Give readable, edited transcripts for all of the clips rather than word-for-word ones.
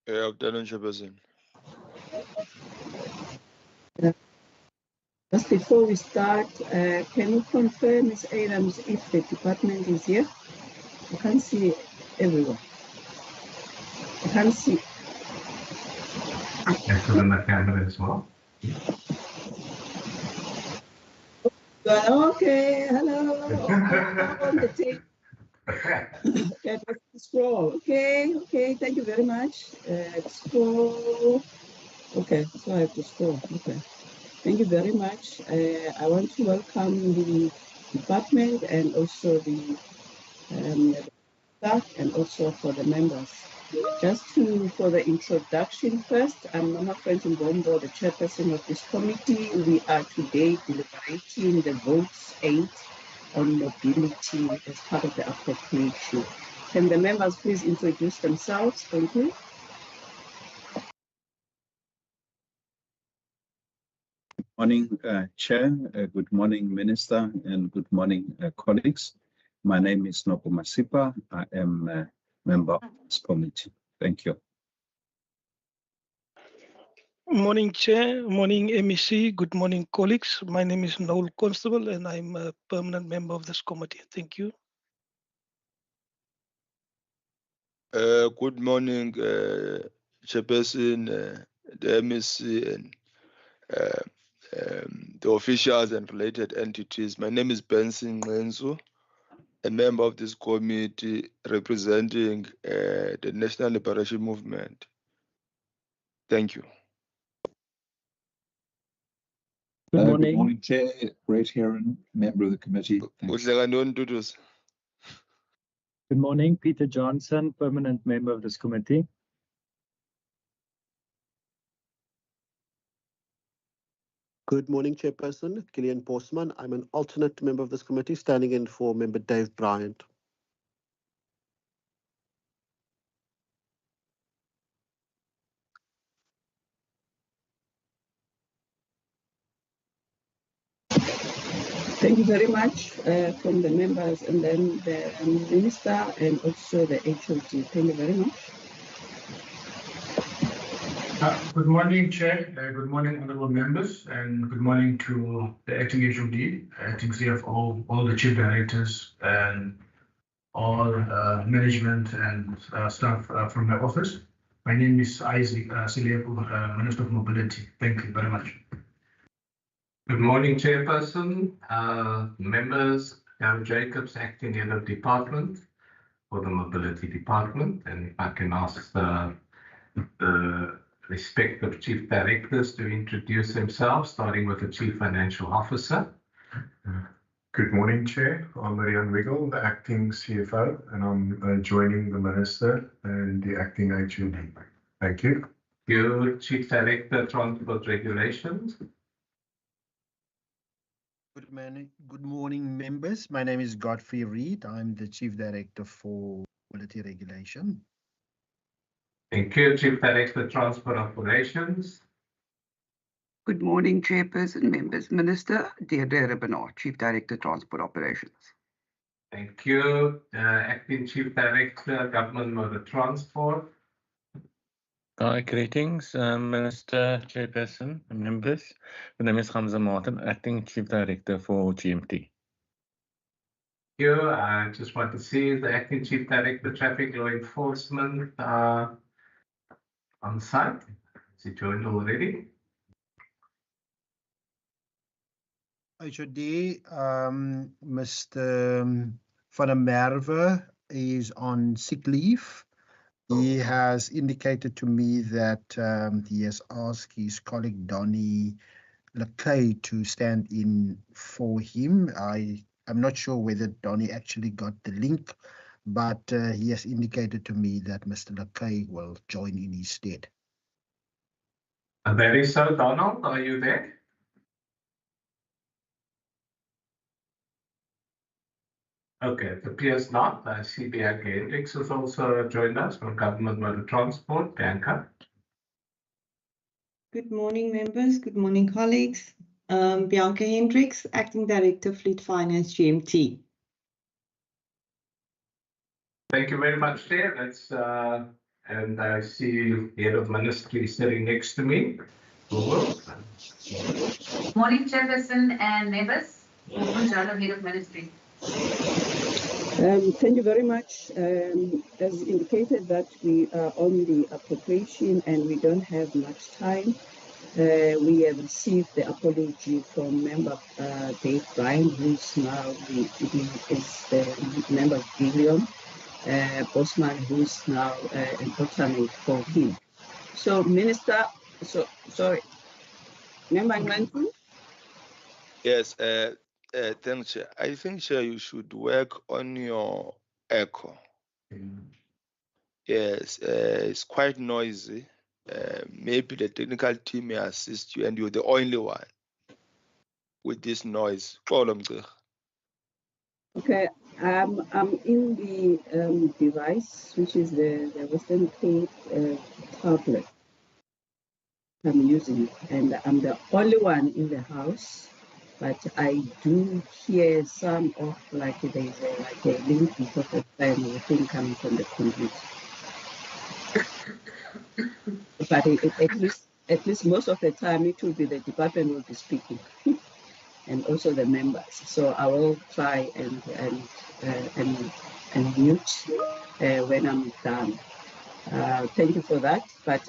Afternoon, Chairperson. Just before we start, can you confirm, Ms. Adams, if the department is here? I can't see everyone. I can't see. And put on the camera as well. Okay, hello. On the tape. Okay, let's scroll. Okay, thank you very much. Scroll. Okay, so I have to scroll. Okay, thank you very much. I want to welcome the department and also the staff and also for the members. Just for the introduction first, I'm Mama Franklin Bombo, the chairperson of this committee. We are today deliberating the votes 8 on mobility as part of the appropriation. Can the members please introduce themselves? Thank you. Good morning, Chair. Good morning, Minister, and good morning, colleagues. My name is Nopo Masipa. I am a member of this committee. Thank you. Morning, Chair. Morning, MEC. Good morning, colleagues. My name is Noel Constable, and I'm a permanent member of this committee. Thank you. Good morning, Chairperson, the MEC, and the officials and related entities. My name is Benson Ngensu, a member of this committee representing the National Liberation Movement. Thank you. Good morning. Good morning, Chair. Brett Heron, member of the committee. Thanks. Good morning, Peter Johnson, permanent member of this committee. Good morning, Chairperson. Gillian Postman. I'm an alternate member of this committee, standing in for Member Dave Bryant. Thank you very much from the members and then the Minister and also the HOD. Thank you very much. Good morning, Chair. Good morning, honourable members, and good morning to the acting HOD, acting CFO, all the chief directors, and all management and staff from my office. My name is Isaac Silepo, Minister of Mobility. Thank you very much. Good morning, Chairperson, members. I'm Jacobs, acting head of department for the Mobility Department, and if I can ask the respective chief directors to introduce themselves, starting with the Chief Financial Officer. Good morning, Chair. I'm Marian Wiggle, the acting CFO, and I'm joining the Minister and the acting HOD. Thank you. You, Chief Director, Transport Regulations. Good morning, members. My name is Godfrey Reed. I'm the Chief Director for Quality Regulation. Thank you, Chief Director, Transport Operations. Good morning, Chairperson, members. Minister Deirdre Bernard, Chief Director, Transport Operations. Thank you, Acting Chief Director, Government Motor Transport. Hi, greetings, Minister, Chairperson, and members. My name is Hamza Martin, Acting Chief Director for GMT. Thank you. I just want to see the Acting Chief Director, Traffic Law Enforcement on site. Is he joined already? HOD, Mr. Van der Merwe is on sick leave. He has indicated to me that he has asked his colleague Donnie Lakay to stand in for him. I'm not sure whether Donnie actually got the link, but he has indicated to me that Mr. Lakay will join in his stead. That is so. Donald, are you there? Okay, it appears not. I see Bianca Hendricks has also joined us from Government Motor Transport. Bianca. Good morning, members. Good morning, colleagues. Bianca Hendricks, Acting Director, Fleet Finance, GMT. Thank you very much, Chair. Let's And I see the head of ministry sitting next to me. Morning, Chairperson and members. Provincial head of ministry. Thank you very much. As indicated that we are on the appropriation and we don't have much time, we have received the apology from member Dave Bryan, who's now he is the member of Gilliam, Bosman, who's now an alternate for him. So, Minister, sorry, Member Nglantu? Yes, thanks, Chair. I think, Chair, you should work on your echo. Yes, it's quite noisy. Maybe the technical team may assist you, and you're the only one with this noise. Okay, I'm in the device, which is the Western Cape tablet I'm using, and I'm the only one in the house. But I do hear some of like there's like a link because of time the thing coming from the computer. But at least most of the time it will be the department will be speaking, and also the members. So I will try and mute when I'm done. Thank you for that. But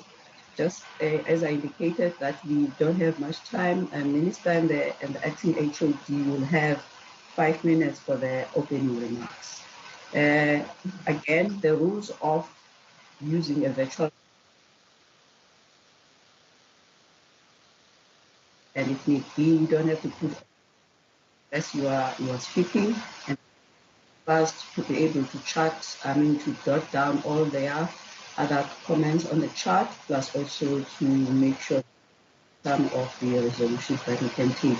just as I indicated that we don't have much time, Minister and the acting HOD will have 5 minutes for the opening remarks. Again, the rules of using a virtual, and if need be, you don't have to put as you are speaking, and first to be able to chat, to jot down all their other comments on the chart, plus also to make sure some of the resolutions that we can take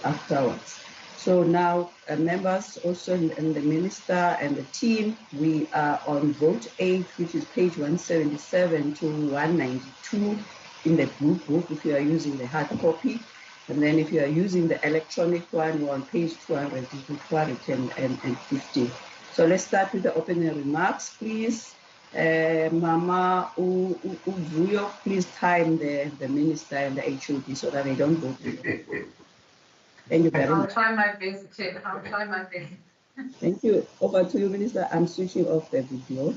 afterwards. So now, members, also and the minister and the team, we are on vote 8, which is page 177 to 192 in the blue book if you are using the hard copy. And then if you are using the electronic one, we're on page 200 to 250. So let's start with the opening remarks, please. Mama Uvuyo, please time the minister and the HOD so that they don't go through. Thank you very much. I'll try my best, Chair. I'll try my best. Thank you. Over to you, Minister. I'm switching off the video.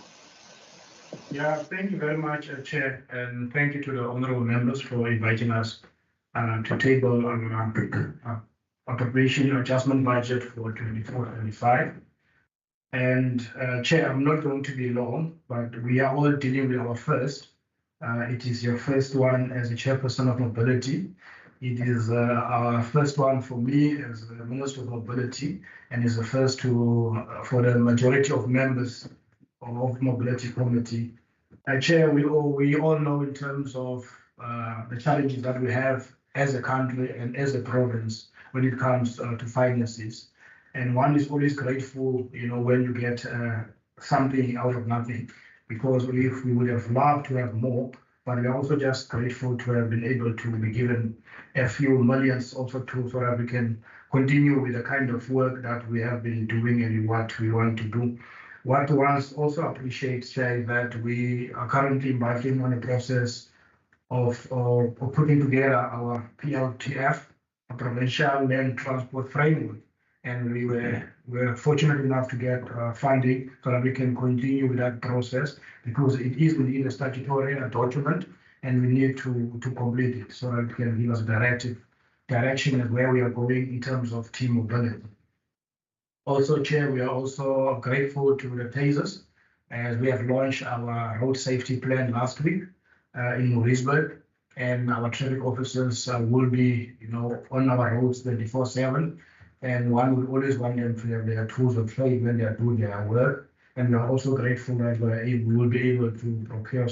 Yeah, thank you very much, Chair, and thank you to the honourable members for inviting us to table appropriation adjustment budget for 24-25. And Chair, I'm not going to be long, but we are all dealing with our first. It is your first one as a chairperson of mobility. It is our first one for me as the Minister of Mobility, and is the first for the majority of members of Mobility Committee. Chair, we all know in terms of the challenges that we have as a country and as a province when it comes to finances. And one is always grateful, when you get something out of nothing, because we would have loved to have more, but we're also just grateful to have been able to be given a few millions also so that we can continue with the kind of work that we have been doing and what we want to do. What one also appreciates, Chair, is that we are currently embarking on a process of putting together our PLTF, a Provincial Land Transport Framework. And we were fortunate enough to get funding so that we can continue with that process, because it is within a statutory document and we need to complete it so that it can give us direction of where we are going in terms of team mobility. Also, Chair, we are also grateful to the TASERs as we have launched our road safety plan last week in Mauriceburg, and our traffic officers will be on our roads 24/7. And one would always want them to have their tools of trade when they are doing their work. And we are also grateful that we will be able to procure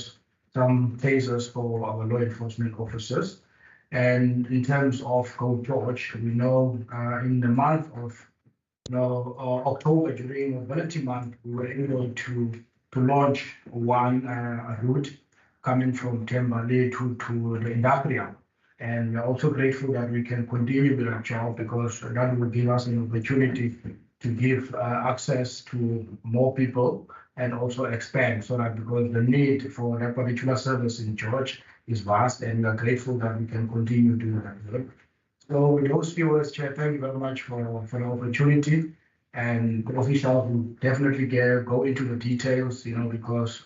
some tasers for our law enforcement officers. And in terms of Go George, we know in the month of October, during Mobility Month, we were able to launch one route coming from Tembale to the industrial. And we are also grateful that we can continue with our job, because that will give us an opportunity to give access to more people and also expand, so that because the need for that particular service in George is vast, and we are grateful that we can continue doing that work. So with those few words, Chair, thank you very much for the opportunity. And the officials will definitely go into the details, because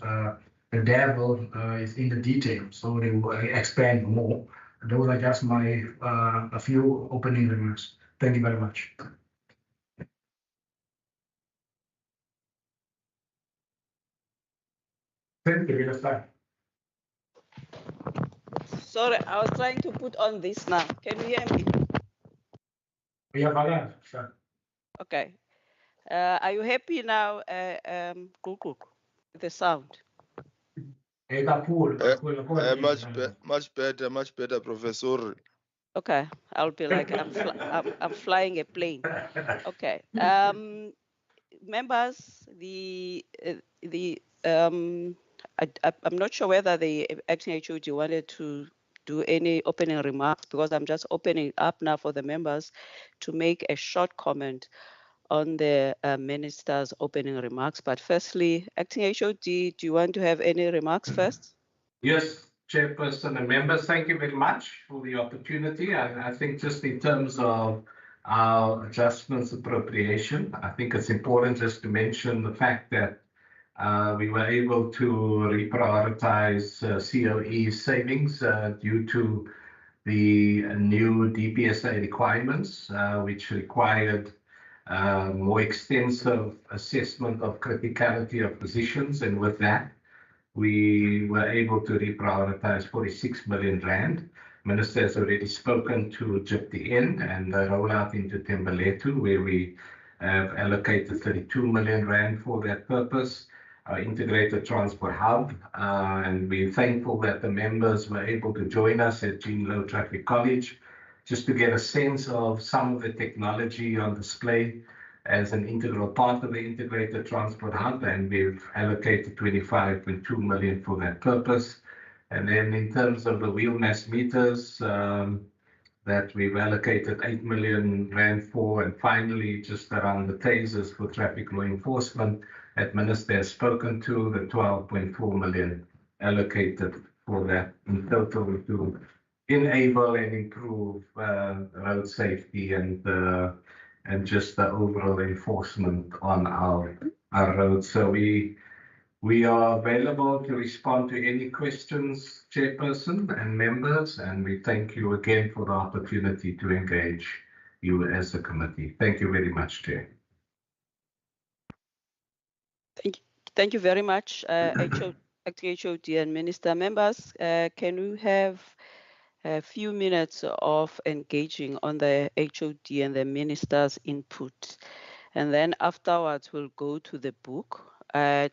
the devil is in the details, so they will expand more. Those are just my a few opening remarks. Thank you very much. Thank you, Minister. Sorry, I was trying to put on this now. Can you hear me? Yeah, sure. Okay. Are you happy now, with the sound? Much better, Professor. Okay, I'll be like I'm flying a plane. Okay. Members, I'm not sure whether the acting HOD wanted to do any opening remarks, because I'm just opening up now for the members to make a short comment on the minister's opening remarks. But firstly, acting HOD, do you want to have any remarks first? Yes, Chairperson and members, thank you very much for the opportunity. I think just in terms of our adjustments appropriation, I think it's important just to mention the fact that we were able to reprioritize COE savings due to the new DPSA requirements, which required more extensive assessment of criticality of positions, and with that, we were able to reprioritize 46 million rand. Minister has already spoken to JIPTN and the rollout into Tembeletu, where we have allocated 32 million rand for that purpose, our integrated transport hub. And we're thankful that the members were able to join us at Jean Low Traffic College, just to get a sense of some of the technology on display as an integral part of the integrated transport hub, and we've allocated 25.2 million for that purpose. And then in terms of the wheel mass meters, that we've allocated 8 million rand for, and finally just around the tasers for traffic law enforcement, that Minister has spoken to, the 12.4 million allocated for that in total to enable and improve road safety and just the overall enforcement on our roads. So we are available to respond to any questions, Chairperson and members, and we thank you again for the opportunity to engage you as a committee. Thank you very much, Chair. Thank you very much, Acting HOD and Minister. Members, can we have a few minutes of engaging on the HOD and the minister's input, and then afterwards we'll go to the book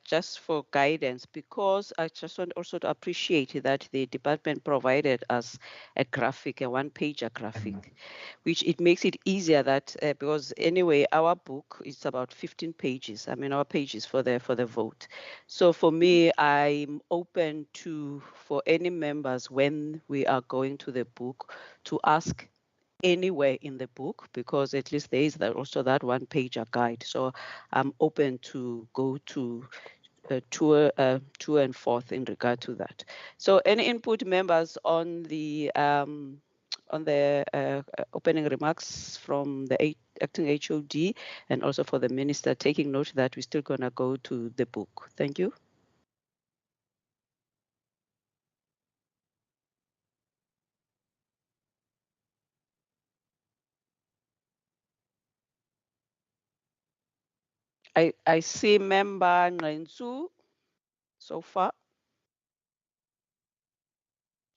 just for guidance, because I just want also to appreciate that the department provided us a graphic, a one-pager graphic, which it makes it easier that because anyway our book is about 15 pages. I mean our pages for the vote. So for me, I'm open for any members when we are going to the book to ask anywhere in the book, because at least there is also that one-pager guide. So I'm open to go to two and forth in regard to that. So any input, members, on the opening remarks from the acting HOD and also for the minister, taking note that we're still going to go to the book. Thank you. I see member Ngensu so far,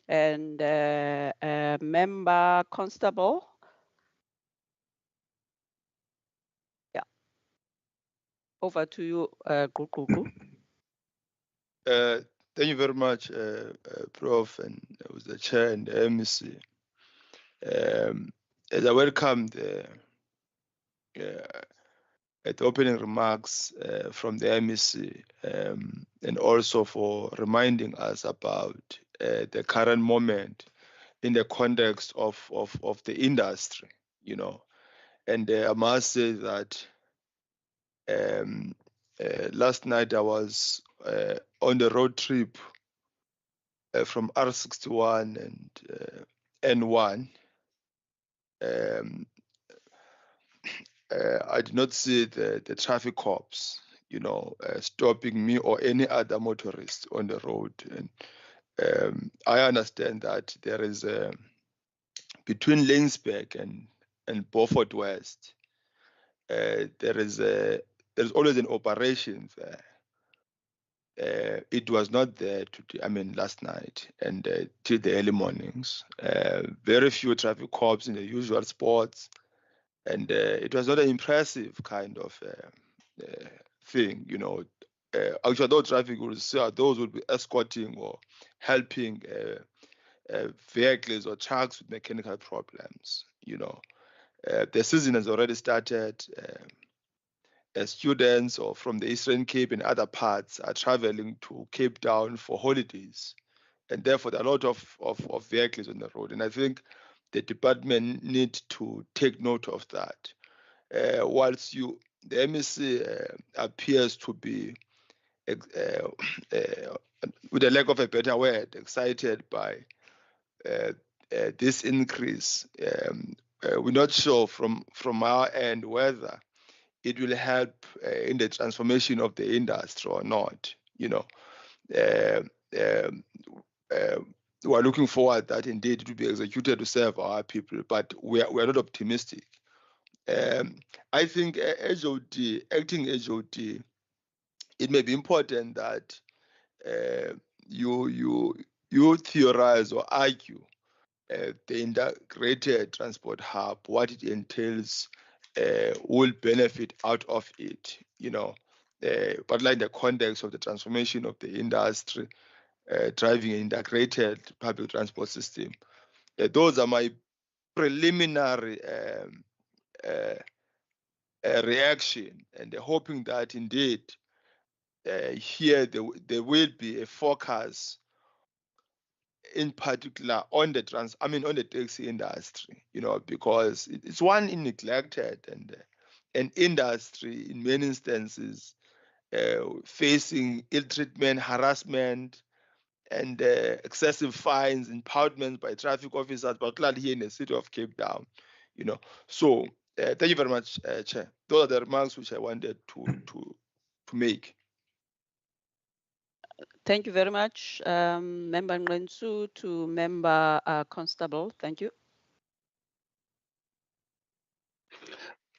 and member Constable. Yeah, over to you, Gugu. Thank you very much, Prof, and with the chair and the MEC. As I welcome the opening remarks from the MEC, and also for reminding us about the current moment in the context of the industry, and I must say that Last night I was on the road trip from R61 and N1. I did not see the traffic cops, stopping me or any other motorist on the road. And I understand that there is between Laingsburg and Beaufort West, there's always an operation there. It was not there today, last night and till the early mornings. Very few traffic cops in the usual spots. And it was not an impressive kind of thing, Actually, those traffic rules, those would be escorting or helping vehicles or trucks with mechanical problems, The season has already started. Students or from the Eastern Cape and other parts are traveling to Cape Town for holidays. And therefore, there are a lot of vehicles on the road. And I think the department need to take note of that. Whilst the MEC appears to be, with a lack of a better word, excited by this increase, we're not sure from our end whether it will help in the transformation of the industry or not. We're looking forward that indeed it will be executed to serve our people, but we are not optimistic. I think acting HOD, it may be important that you theorize or argue the integrated transport hub, what it entails, will benefit out of it, but like the context of the transformation of the industry, driving an integrated public transport system. Those are my preliminary reaction, and hoping that indeed here there will be a focus in particular on the on the taxi industry, because it's one neglected and an industry in many instances facing ill treatment, harassment, and excessive fines, impoundments by traffic officers, particularly here in the city of Cape Town. So thank you very much, Chair. Those are the remarks which I wanted to make. Thank you very much, Member Ngrensu, to Member Constable. Thank you.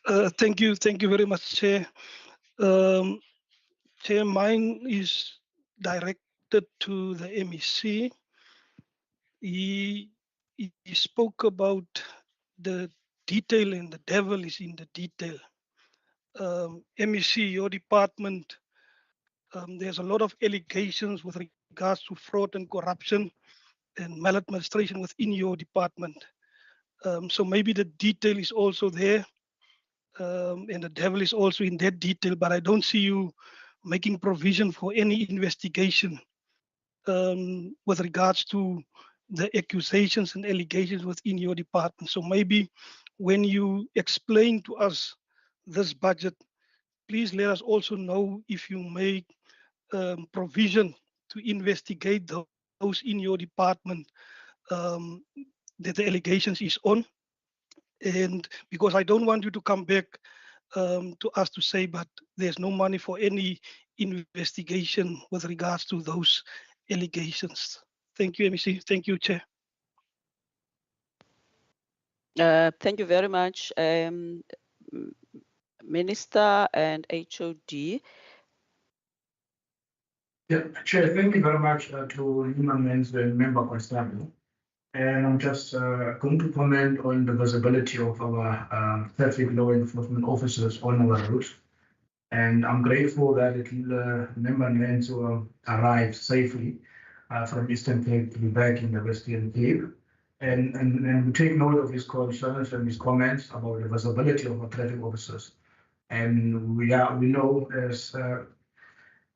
Thank you very much, Chair. Chair, mine is directed to the MEC. He spoke about the detail, and the devil is in the detail. MEC, your department, there's a lot of allegations with regards to fraud and corruption and maladministration within your department. So maybe the detail is also there, and the devil is also in that detail, but I don't see you making provision for any investigation with regards to the accusations and allegations within your department. So maybe when you explain to us this budget, please let us also know if you make provision to investigate those in your department that the allegations is on. And because I don't want you to come back to us to say, but there's no money for any investigation with regards to those allegations. Thank you, MEC. Thank you, Chair. Thank you very much, Minister and HOD. Yeah, Chair, thank you very much to Lima Menz and Member Constable. And I'm just going to comment on the visibility of our traffic law enforcement officers on our roads. And I'm grateful that Member Menz arrived safely from Eastern Cape to be back in the Western Cape. And we take note of his concerns and his comments about the visibility of our traffic officers. And we know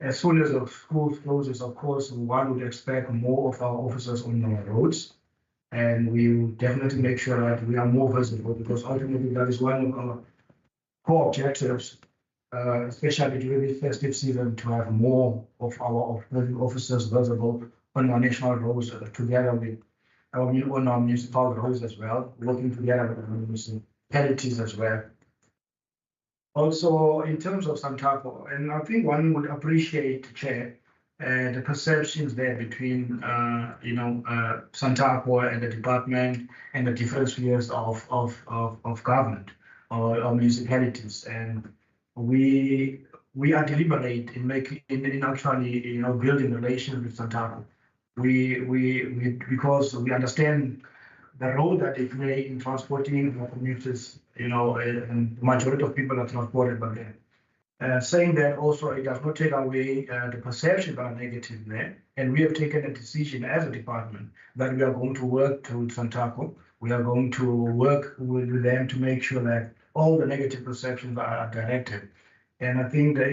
as soon as the school closes, of course, one would expect more of our officers on our roads. And we will definitely make sure that we are more visible, because ultimately that is one of our core objectives especially during the festive season, to have more of our officers visible on our national roads together with our municipal roads as well, working together with the municipalities as well. Also, in terms of Santaco, and I think one would appreciate, Chair, the perceptions there between, Santaco and the department and the different spheres of government or municipalities. And we are deliberate in actually, building relations with Santaco. Because we understand the role that they play in transporting the commuters, and the majority of people are transported by them. Saying that also, it does not take away the perception that are negative there. And we have taken a decision as a department that we are going to work to Santaco. We are going to work with them to make sure that all the negative perceptions are directed. And I think the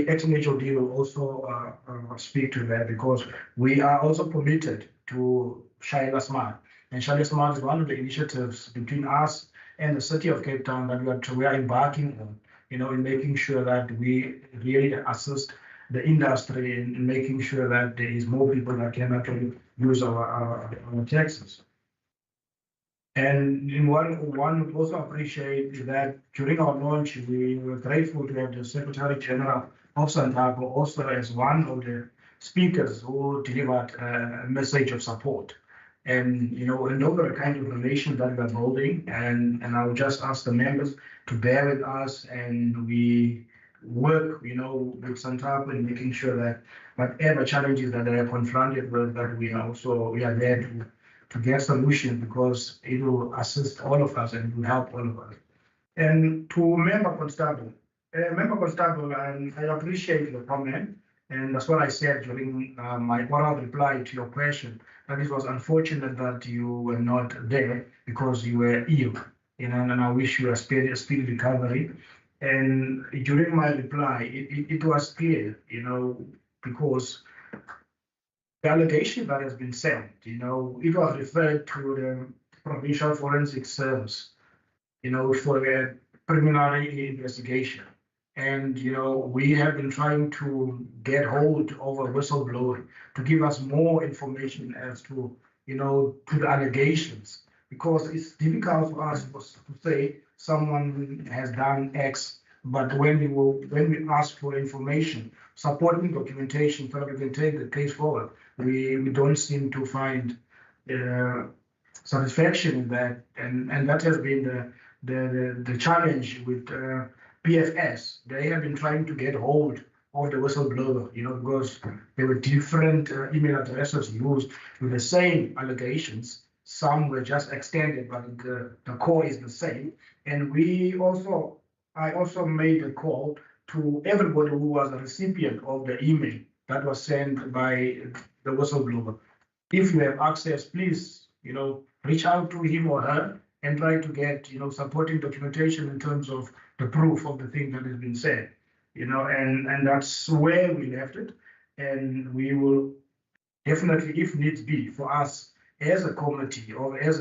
acting HOD will also speak to that, because we are also committed to Shaila Smart. And Shaila Smart is one of the initiatives between us and the city of Cape Town that we are embarking on, in making sure that we really assist the industry in making sure that there is more people that can actually use our taxis. And one would also appreciate that during our launch, we were grateful to have the Secretary General of Santaco also as one of the speakers who delivered a message of support. And, and over the kind of relation that we're building, and I would just ask the members to bear with us, and we work, with Santaco in making sure that whatever challenges that they are confronted with, that we are there to get solutions, because it will assist all of us and it will help all of us. And to Member Constable, and I appreciate your comment, and that's what I said during my oral reply to your question, that it was unfortunate that you were not there because you were ill, and I wish you a speedy recovery. And during my reply, it was clear, because the allegation that has been sent, it was referred to the Provincial Forensic Service, for a preliminary investigation. And, we have been trying to get hold of a whistleblower to give us more information as to, to the allegations, because it's difficult for us to say someone has done X, but when we ask for information, supporting documentation so that we can take the case forward, we don't seem to find satisfaction in that, and that has been the challenge with PFS. They have been trying to get hold of the whistleblower, because there were different email addresses used with the same allegations. Some were just extended, but the core is the same. And I also made a call to everybody who was a recipient of the email that was sent by the whistleblower. If you have access, please, reach out to him or her and try to get, supporting documentation in terms of the proof of the thing that has been said, and that's where we left it. And we will definitely, if needs be, for us as a committee or as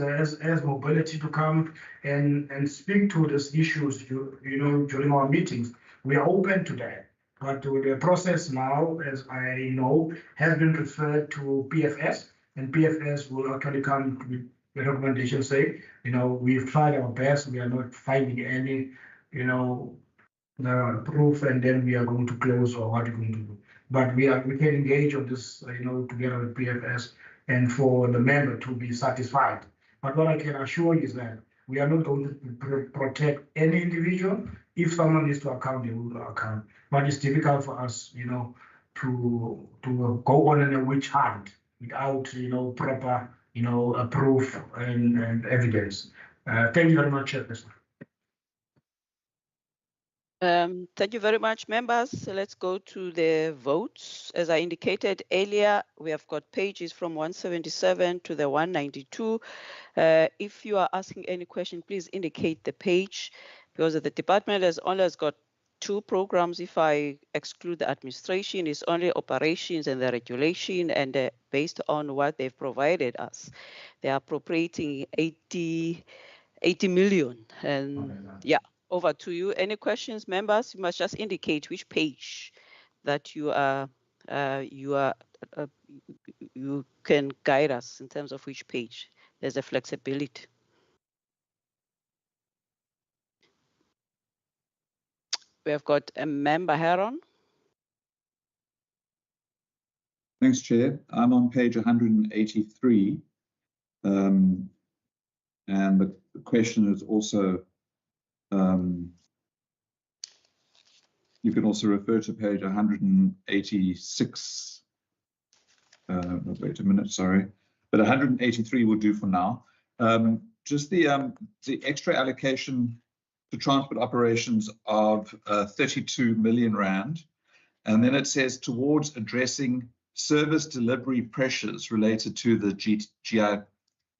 mobility to come and speak to these issues, during our meetings, we are open to that. But the process now, as I know, has been referred to PFS, and PFS will actually come with the recommendation say, we've tried our best, we are not finding any, proof, and then we are going to close, or what we're going to do. But we can engage on this, together with PFS, and for the member to be satisfied. But what I can assure you is that we are not going to protect any individual. If someone needs to account, they will account. But it's difficult for us, to go on a witch hunt without, proper, proof and evidence. Thank you very much, Chairperson. Thank you very much, members. So let's go to the votes. As I indicated earlier, we have got pages from 177 to the 192. If you are asking any question, please indicate the page, because the department has only got 2 programs. If I exclude the administration, it's only operations and the regulation, and based on what they've provided us, they are appropriating 80 million. And yeah, over to you. Any questions, members? You must just indicate which page that you can guide us in terms of which page. There's a flexibility. We have got a member Heron. Thanks, Chair. I'm on page 183. And the question is also, you can also refer to page 186. Wait a minute, sorry. But 183 will do for now. Just the extra allocation to transport operations of 32 million rand. And then it says towards addressing service delivery pressures related to the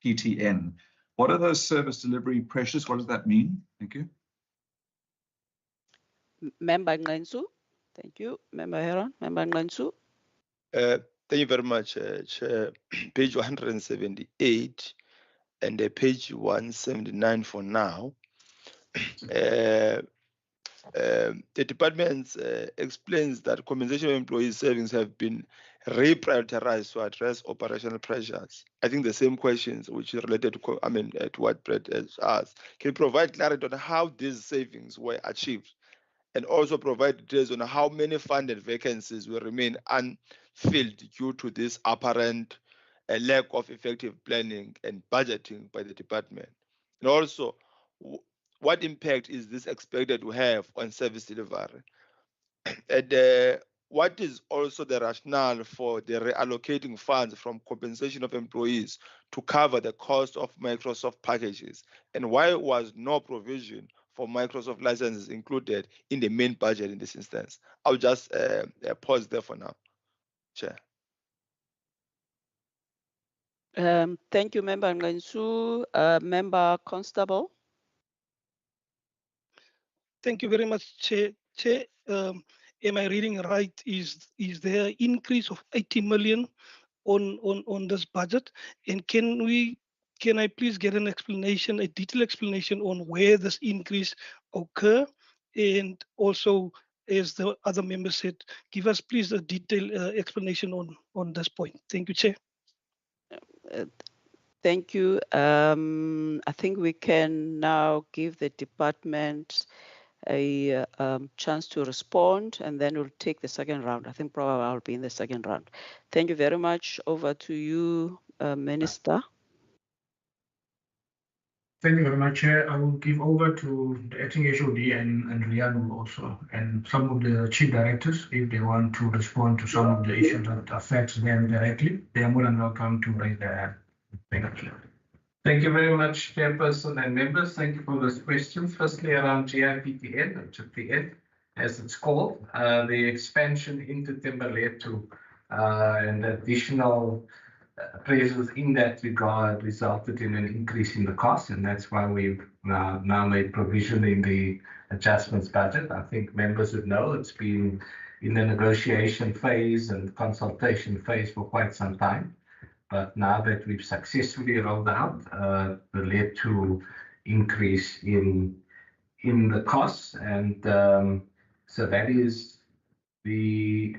GIPTN. What are those service delivery pressures? What does that mean? Thank you. Member Ngensu. Thank you. Member Heron. Member Ngensu. Thank you very much, Chair. Page 178 and page 179 for now. The department explains that compensation of employees' savings have been reprioritized to address operational pressures. I think the same questions which is related to, to what Brett has asked. Can you provide clarity on how these savings were achieved? And also provide details on how many funded vacancies will remain unfilled due to this apparent lack of effective planning and budgeting by the department. And also, what impact is this expected to have on service delivery? And what is also the rationale for the reallocating funds from compensation of employees to cover the cost of Microsoft packages? And why was no provision for Microsoft licenses included in the main budget in this instance? I'll just pause there for now, Chair. Thank you, Member Ngensu. Member Constable. Thank you very much, Chair. Am I reading right? Is there an increase of 80 million on this budget? And can I please get an explanation, a detailed explanation on where this increase occur? And also, as the other member said, give us please a detailed explanation on this point. Thank you, Chair. Thank you. I think we can now give the department a chance to respond, and then we'll take the second round. I think probably I'll be in the second round. Thank you very much. Over to you, Minister. Thank you very much, Chair. I will give over to the acting HOD and Rian also, and some of the chief directors, if they want to respond to some of the issues that affects them directly, they are more than welcome to raise their hand. Thank you. Thank you very much, Chairperson and members. Thank you for those questions. Firstly, around GIPTN, or GIPTN, as it's called, the expansion into timber led to and additional pressures in that regard resulted in an increase in the cost, and that's why we've now made provision in the adjustments budget. I think members would know it's been in the negotiation phase and consultation phase for quite some time. But now that we've successfully rolled out, it led to increase in the costs, and so that is the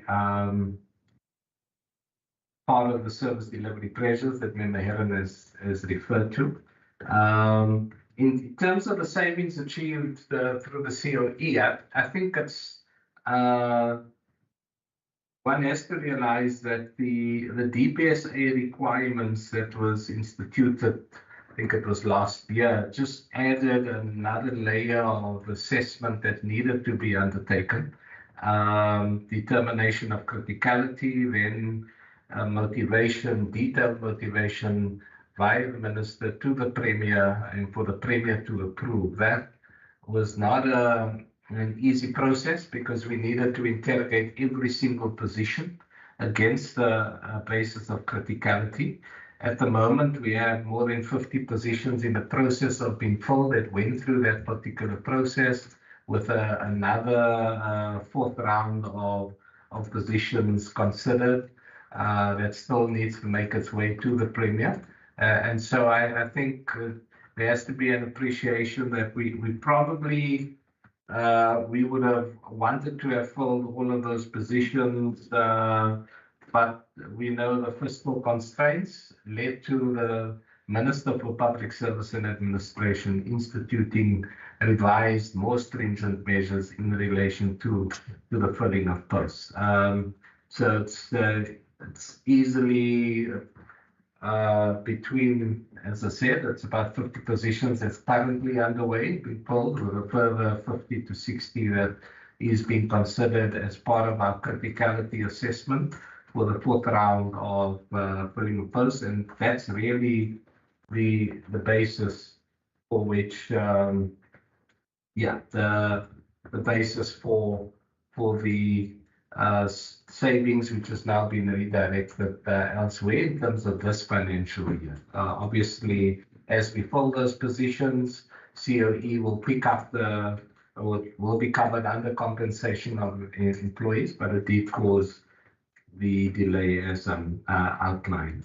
part of the service delivery pressures that Member Heron has referred to. In terms of the savings achieved through the COE, I think it's one has to realize that the DPSA requirements that was instituted, I think it was last year, just added another layer of assessment that needed to be undertaken. Determination of criticality, then motivation, detailed motivation via the Minister to the Premier and for the Premier to approve. That was not an easy process because we needed to interrogate every single position against the basis of criticality. At the moment, we have more than 50 positions in the process of being filled that went through that particular process, with another fourth round of positions considered that still needs to make its way to the Premier. And so I think there has to be an appreciation that we probably we would have wanted to have filled all of those positions, but we know the fiscal constraints led to the Minister for Public Service and Administration instituting revised, more stringent measures in relation to the filling of posts. So it's easily between, as I said, it's about 50 positions that's currently underway, being filled, with a further 50 to 60 that is being considered as part of our criticality assessment for the fourth round of filling of posts, and that's really the basis for which, the basis for the savings, which has now been redirected elsewhere in terms of this financial year. Obviously, as we fill those positions, COE will pick up will be covered under compensation of employees, but it did cause the delay as outlined.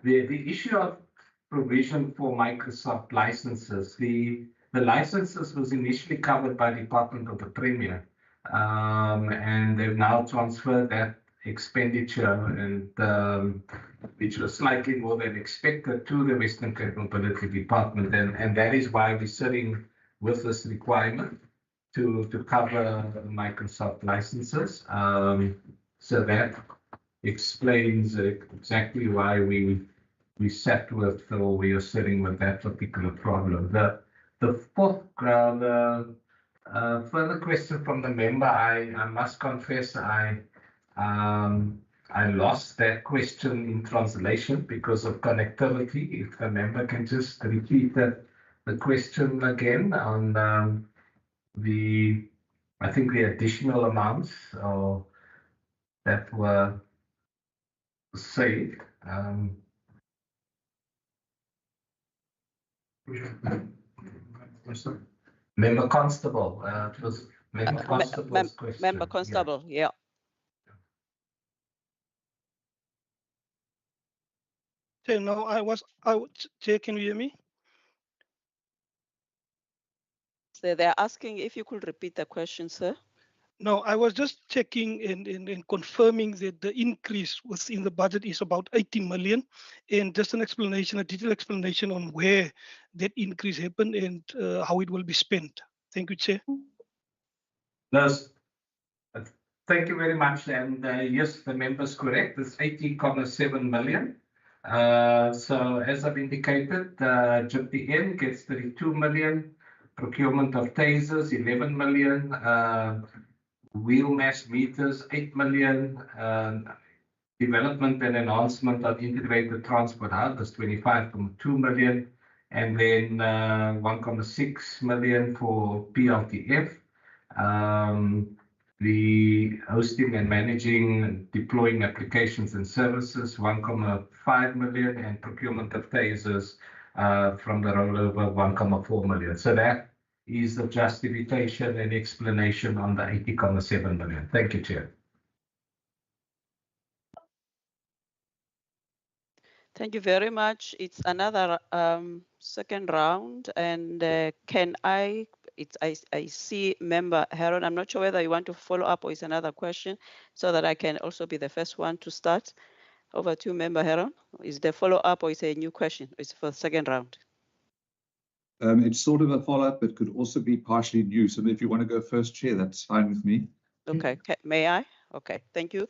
The issue of provision for Microsoft licenses, the licenses was initially covered by Department of the Premier, and they've now transferred that expenditure, and which was slightly more than expected, to the Western Cape Mobility Department, and that is why we're sitting with this requirement to cover Microsoft licenses. So that explains exactly why we sat with, or we are sitting with that particular problem. The fourth further question from the member, I must confess I lost that question in translation because of connectivity. If the member can just repeat the question again on I think the additional amounts that were saved. Member Constable, it was Member Constable's question. Member Constable, yeah. Okay, no, Chair, can you hear me? So they're asking if you could repeat the question, sir. No, I was just checking and confirming that the increase within the budget is about 80 million, and just an explanation, a detailed explanation on where that increase happened and how it will be spent. Thank you, Chair. Yes. Thank you very much. And yes, the member is correct. It's 80.7 million. So as I've indicated, GPN gets 32 million, procurement of tasers 11 million, wheel mass meters 8 million, development and enhancement of integrated transport hub is 25.2 million, and then 1.6 million for PLTF. The hosting and managing and deploying applications and services, 1.5 million, and procurement of tasers from the rollover, 1.4 million. So that is the justification and explanation on the 80.7 million. Thank you, Chair. Thank you very much. It's another second round, and can I see Member Heron. I'm not sure whether you want to follow up or it's another question, so that I can also be the first one to start. Over to Member Heron. Is the follow up or is it a new question? It's for the second round. It's sort of a follow-up, but could also be partially new. So if you want to go first, Chair, that's fine with me. Okay, may I? Okay, thank you.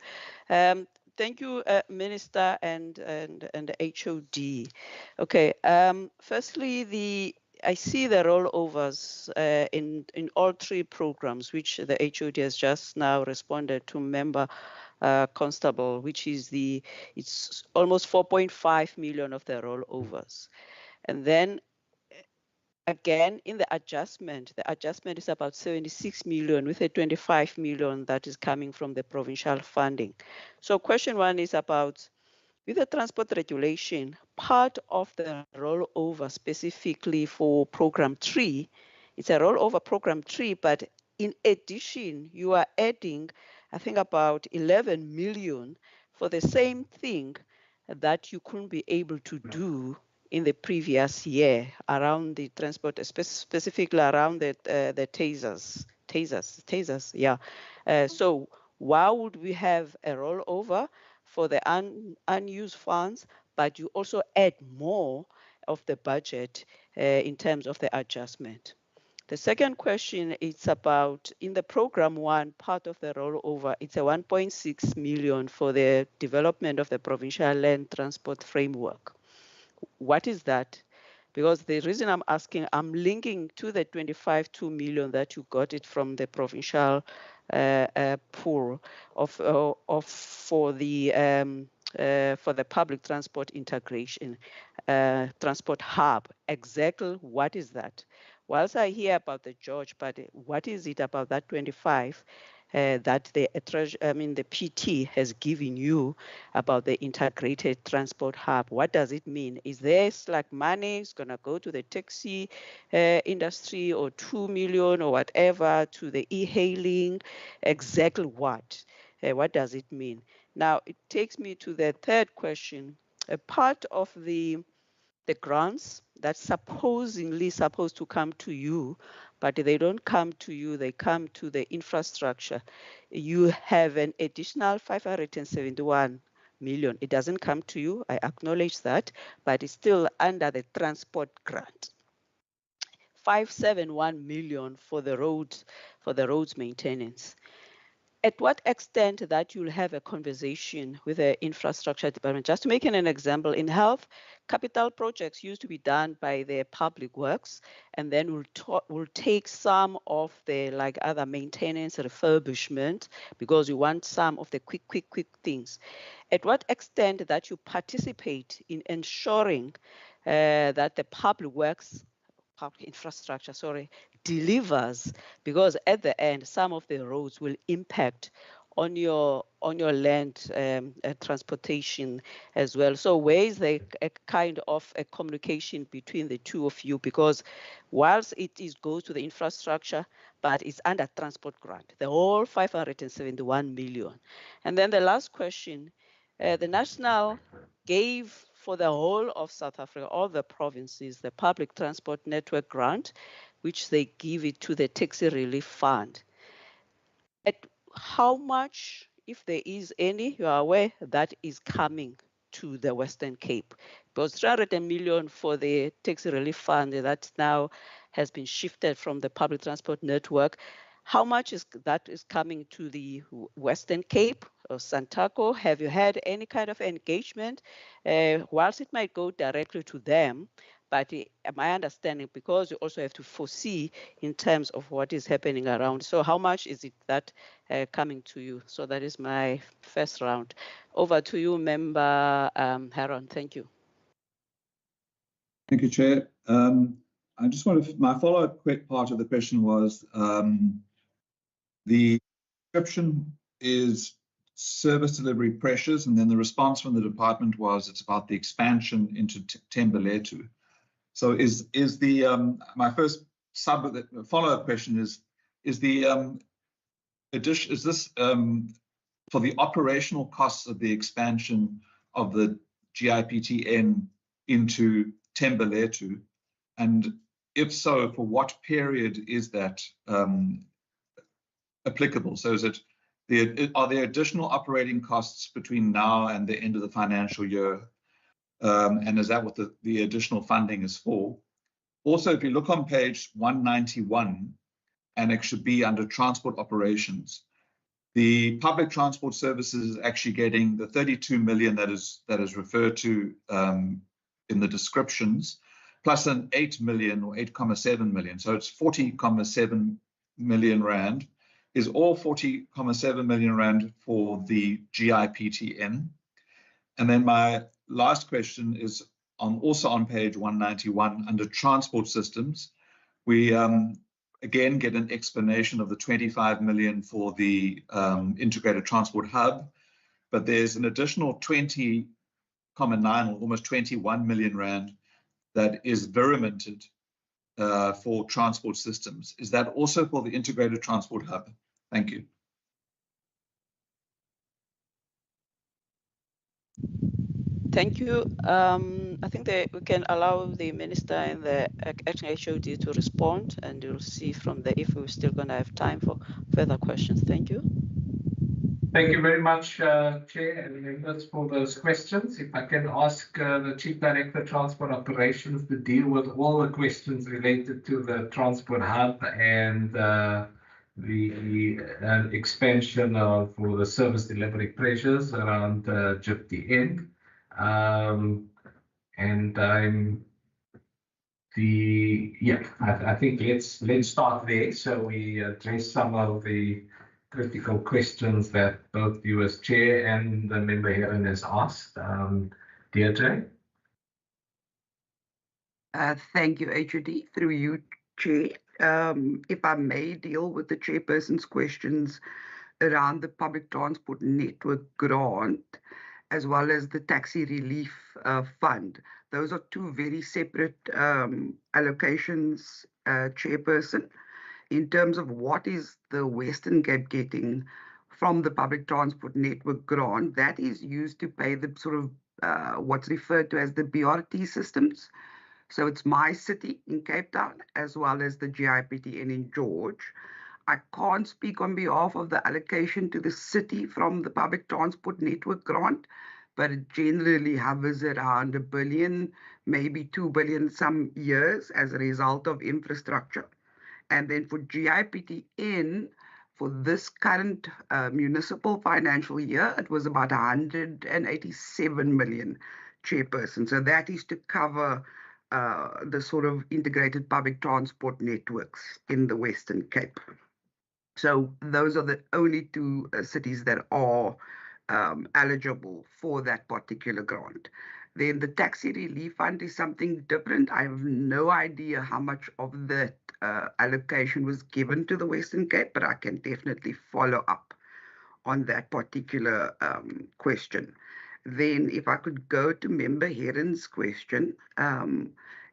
Thank you, Minister and the HOD. Okay, firstly, I see the rollovers in all three programs, which the HOD has just now responded to Member Constable, which is it's almost 4.5 million of the rollovers. And then again, in the adjustment is about 76 million with a 25 million that is coming from the provincial funding. So question one is about, with the transport regulation, part of the rollover specifically for program 3, it's a rollover program 3, but in addition, you are adding, I think, about 11 million for the same thing that you couldn't be able to do in the previous year around the transport, specifically around the tasers. Yeah. So why would we have a rollover for the unused funds, but you also add more of the budget in terms of the adjustment? The second question is about, in the program one, part of the rollover, it's a 1.6 million for the development of the provincial land transport framework. What is that? Because the reason I'm asking, I'm linking to the 25.2 million that you got it from the provincial pool for the public transport integration, transport hub. Exactly what is that? Whilst I hear about the George, but what is it about that 25 that the PT has given you about the integrated transport hub? What does it mean? Is this like money is going to go to the taxi industry, or 2 million or whatever to the e-hailing? Exactly what? What does it mean? Now, it takes me to the third question. A part of the grants that's supposedly supposed to come to you, but they don't come to you, they come to the infrastructure. You have an additional 571 million. It doesn't come to you, I acknowledge that, but it's still under the transport grant. 571 million for the roads maintenance. At what extent that you'll have a conversation with the infrastructure department? Just to make an example, in health, capital projects used to be done by the public works, and then we'll take some of the other maintenance refurbishment, because you want some of the quick things. At what extent that you participate in ensuring that the public infrastructure, delivers, because at the end, some of the roads will impact on your land transportation as well. So where is the kind of a communication between the two of you? Because whilst it goes to the infrastructure, but it's under transport grant, the whole 571 million. And then the last question, the national gave for the whole of South Africa, all the provinces, the public transport network grant, which they give it to the taxi relief fund. At how much, if there is any, you are aware, that is coming to the Western Cape? Because 300 million for the taxi relief fund that now has been shifted from the public transport network. How much is coming to the Western Cape or Santaco? Have you had any kind of engagement? Whilst it might go directly to them, but my understanding, because you also have to foresee in terms of what is happening around. So how much is it that coming to you? So that is my first round. Over to you, Member Heron. Thank you. Thank you, Chair. I just want to, my follow-up part of the question was, the description is service delivery pressures, and then the response from the department was it's about the expansion into Thembalethu. So is the my first follow-up question is the addition, is this for the operational costs of the expansion of the GIPTN into Thembalethu, and if so, for what period is that applicable? So is it are there additional operating costs between now and the end of the financial year? And is that what the additional funding is for? Also, if you look on page 191, Annex B under transport operations, the public transport services is actually getting the 32 million that is referred to in the descriptions, plus an 8 million or 8.7 million. So it's 40.7 million rand. Is all 40.7 million rand for the GIPTN? And then my last question is also on page 191 under transport systems. We again get an explanation of the 25 million for the integrated transport hub, but there's an additional 20.9 or almost 21 million rand that is verimented for transport systems. Is that also for the integrated transport hub? Thank you. Thank you. I think that we can allow the Minister and the Acting HOD to respond, and you'll see from there if we're still going to have time for further questions. Thank you. Thank you very much, Chair and members, for those questions. If I can ask the Chief Director of Transport Operations to deal with all the questions related to the Transport Hub and the expansion for the service delivery pressures around JIP end. And I think let's start there so we address some of the critical questions that both you as Chair and the member Heron has asked. Deirdre? Thank you, HOD. Through you, Chair. If I may deal with the Chairperson's questions around the public transport network grant, as well as the taxi relief fund. Those are two very separate allocations, Chairperson. In terms of what is the Western Cape getting from the public transport network grant, that is used to pay the sort of what's referred to as the BRT systems. So it's my city in Cape Town, as well as the GIPTN in George. I can't speak on behalf of the allocation to the city from the public transport network grant, but it generally hovers around R1 billion, maybe 2 billion some years as a result of infrastructure. And then for GIPTN, for this current municipal financial year, it was about 187 million, Chairperson. So that is to cover the sort of integrated public transport networks in the Western Cape. So those are the only two cities that are eligible for that particular grant. Then the taxi relief fund is something different. I have no idea how much of that allocation was given to the Western Cape, but I can definitely follow up on that particular question. Then if I could go to Member Heron's question,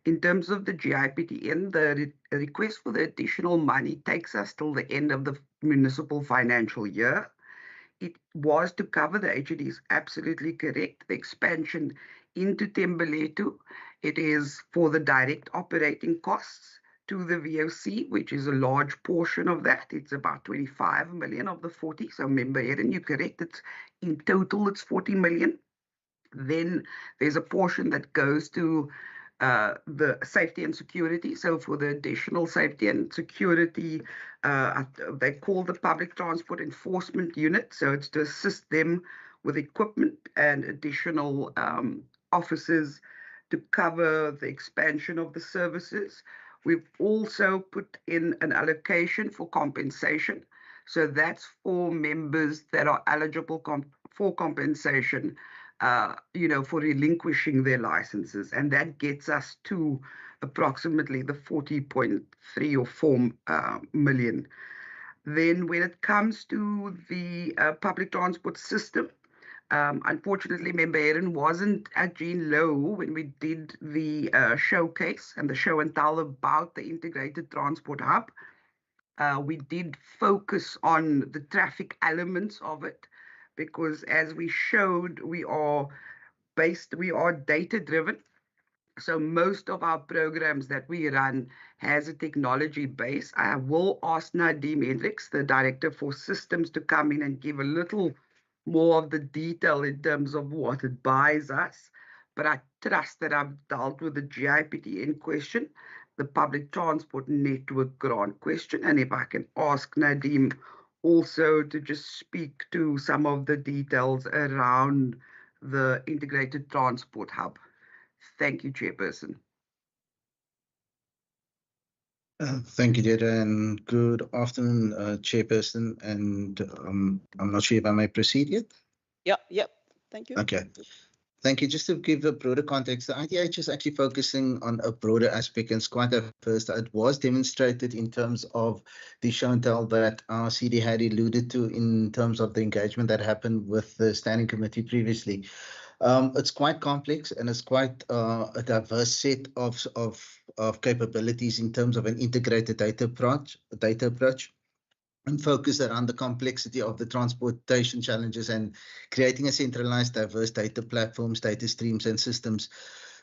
in terms of the GIPTN, the request for the additional money takes us till the end of the municipal financial year. It was to cover, the HOD is absolutely correct, the expansion into Tembeletu. It is for the direct operating costs to the VOC, which is a large portion of that. It's about 25 million of the 40. So Member Heron, you're correct. It's in total, it's 40 million. Then there's a portion that goes to the safety and security. So for the additional safety and security, they call the public transport enforcement unit. So it's to assist them with equipment and additional officers to cover the expansion of the services. We've also put in an allocation for compensation. So that's for members that are eligible for compensation, for relinquishing their licenses. And that gets us to approximately the 40.3 or 4 million. Then when it comes to the public transport system, unfortunately, Member Heron wasn't at Jean Low when we did the showcase and the show and tell about the integrated transport hub. We did focus on the traffic elements of it, because as we showed, we are data driven. So most of our programs that we run has a technology base. I will ask Nadeem Hendricks, the Director for Systems, to come in and give a little more of the detail in terms of what it buys us. But I trust that I've dealt with the GIPTN question, the public transport network grant question, and if I can ask Nadeem also to just speak to some of the details around the integrated transport hub. Thank you, Chairperson. Thank you, Deirdre, and good afternoon, Chairperson. And I'm not sure if I may proceed yet. Yep. Thank you. Okay. Thank you. Just to give a broader context, the ITH is actually focusing on a broader aspect, and it's quite a first. It was demonstrated in terms of the show and tell that our CD had alluded to in terms of the engagement that happened with the standing committee previously. It's quite complex, and it's quite a diverse set of capabilities in terms of an integrated data approach. and focus around the complexity of the transportation challenges and creating a centralized, diverse data platforms, data streams, and systems.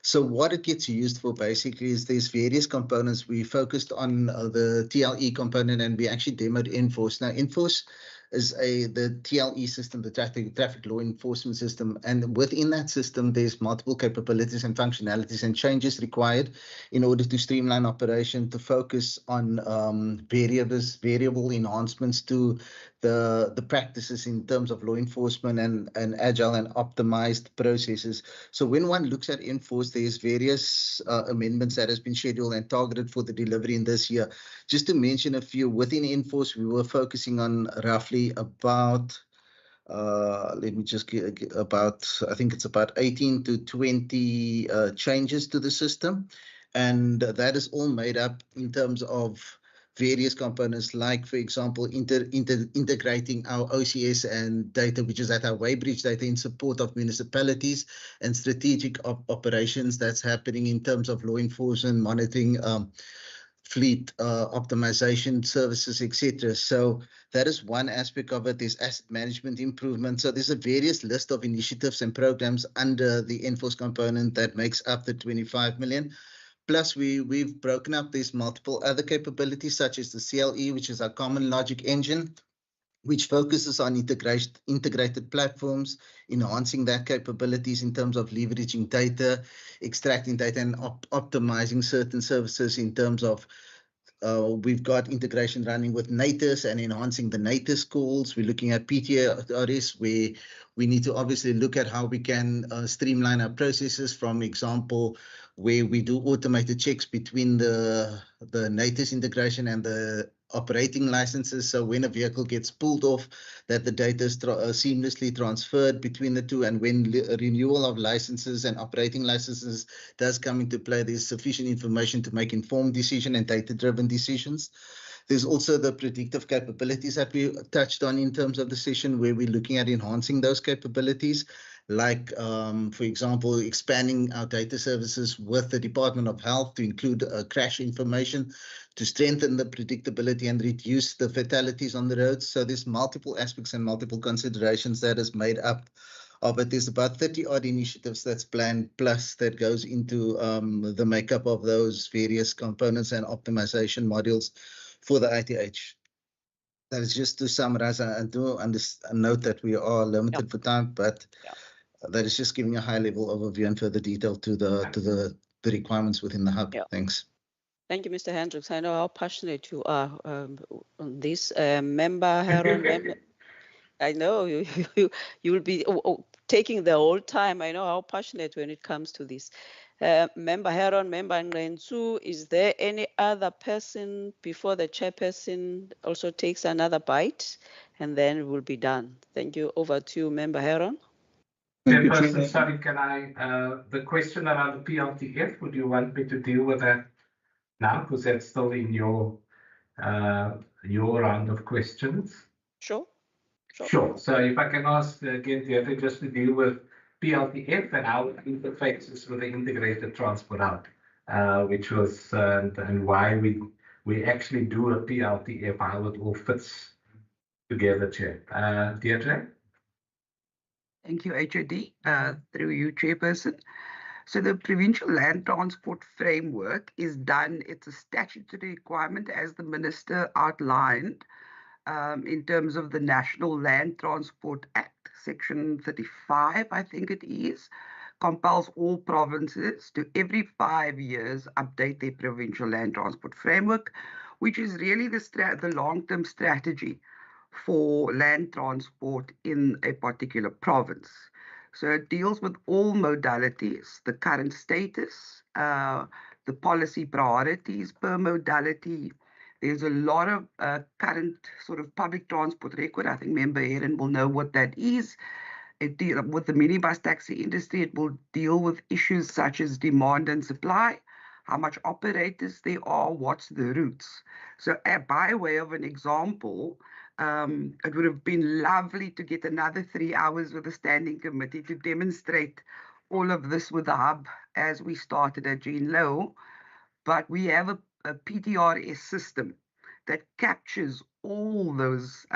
So what it gets used for basically is there's various components. We focused on the TLE component, and we actually demoed Enforce. Now, Enforce is the TLE system, the traffic law enforcement system. And within that system, there's multiple capabilities and functionalities and changes required in order to streamline operation, to focus on variable enhancements to the practices in terms of law enforcement and agile and optimized processes. So when one looks at Enforce, there's various amendments that has been scheduled and targeted for the delivery in this year. Just to mention a few, within Enforce, we were focusing on roughly about let me just get about, I think it's about 18 to 20 changes to the system. And that is all made up in terms of various components, like, for example, integrating our OCS and data, which is at our Weybridge data, in support of municipalities and strategic operations that's happening in terms of law enforcement, monitoring, fleet optimization services, etc. So that is one aspect of it. There's asset management improvement. So there's a various list of initiatives and programs under the Enforce component that makes up the 25 million. Plus, we've broken up these multiple other capabilities, such as the CLE, which is our common logic engine, which focuses on integrated platforms, enhancing that capabilities in terms of leveraging data, extracting data, and optimizing certain services in terms of we've got integration running with NATIS and enhancing the NATIS calls. We're looking at PTRS, where we need to obviously look at how we can streamline our processes, from example, where we do automated checks between the NATIS integration and the operating licenses. So when a vehicle gets pulled off, that the data is seamlessly transferred between the two. And when renewal of licenses and operating licenses does come into play, there's sufficient information to make informed decision and data-driven decisions. There's also the predictive capabilities that we touched on in terms of the session, where we're looking at enhancing those capabilities, like, for example, expanding our data services with the Department of Health to include crash information to strengthen the predictability and reduce the fatalities on the roads. So there's multiple aspects and multiple considerations that is made up of it. There's about 30 odd initiatives that's planned, plus that goes into the makeup of those various components and optimization modules for the ITH. That is just to summarize. I do note that we are limited for time, but that is just giving a high-level overview and further detail to the requirements within the hub. Thanks. Thank you, Mr. Hendricks. I know how passionate you are on this. Member Heron, I know you will be taking the whole time. I know how passionate when it comes to this. Member Heron, Member Ngrensu, is there any other person before the chairperson also takes another bite? And then we'll be done. Thank you. Over to you, Member Heron. Chairperson, sorry, can I, the question around the PLTF, would you want me to deal with that now? Because that's still in your round of questions. Sure. Sure. So if I can ask again, Theatre, just to deal with PLTF and how it interfaces with the integrated transport hub, which was and why we actually do a PLTF, how it all fits together, Chair. Theatre? Thank you, HOD, through you, Chairperson. So the Provincial Land Transport Framework is done. It's a statutory requirement, as the Minister outlined, in terms of the National Land Transport Act, Section 35, I think it is, compels all provinces to every 5 years update their Provincial Land Transport Framework, which is really the long-term strategy for land transport in a particular province. So it deals with all modalities, the current status, the policy priorities per modality. There's a lot of current sort of public transport record. I think Member Heron will know what that is. It deals with the minibus taxi industry. It will deal with issues such as demand and supply, how much operators there are, what's the routes. So by way of an example, it would have been lovely to get another 3 hours with the standing committee to demonstrate all of this with the hub as we started at Jean Low. But we have a PTRS system that captures all those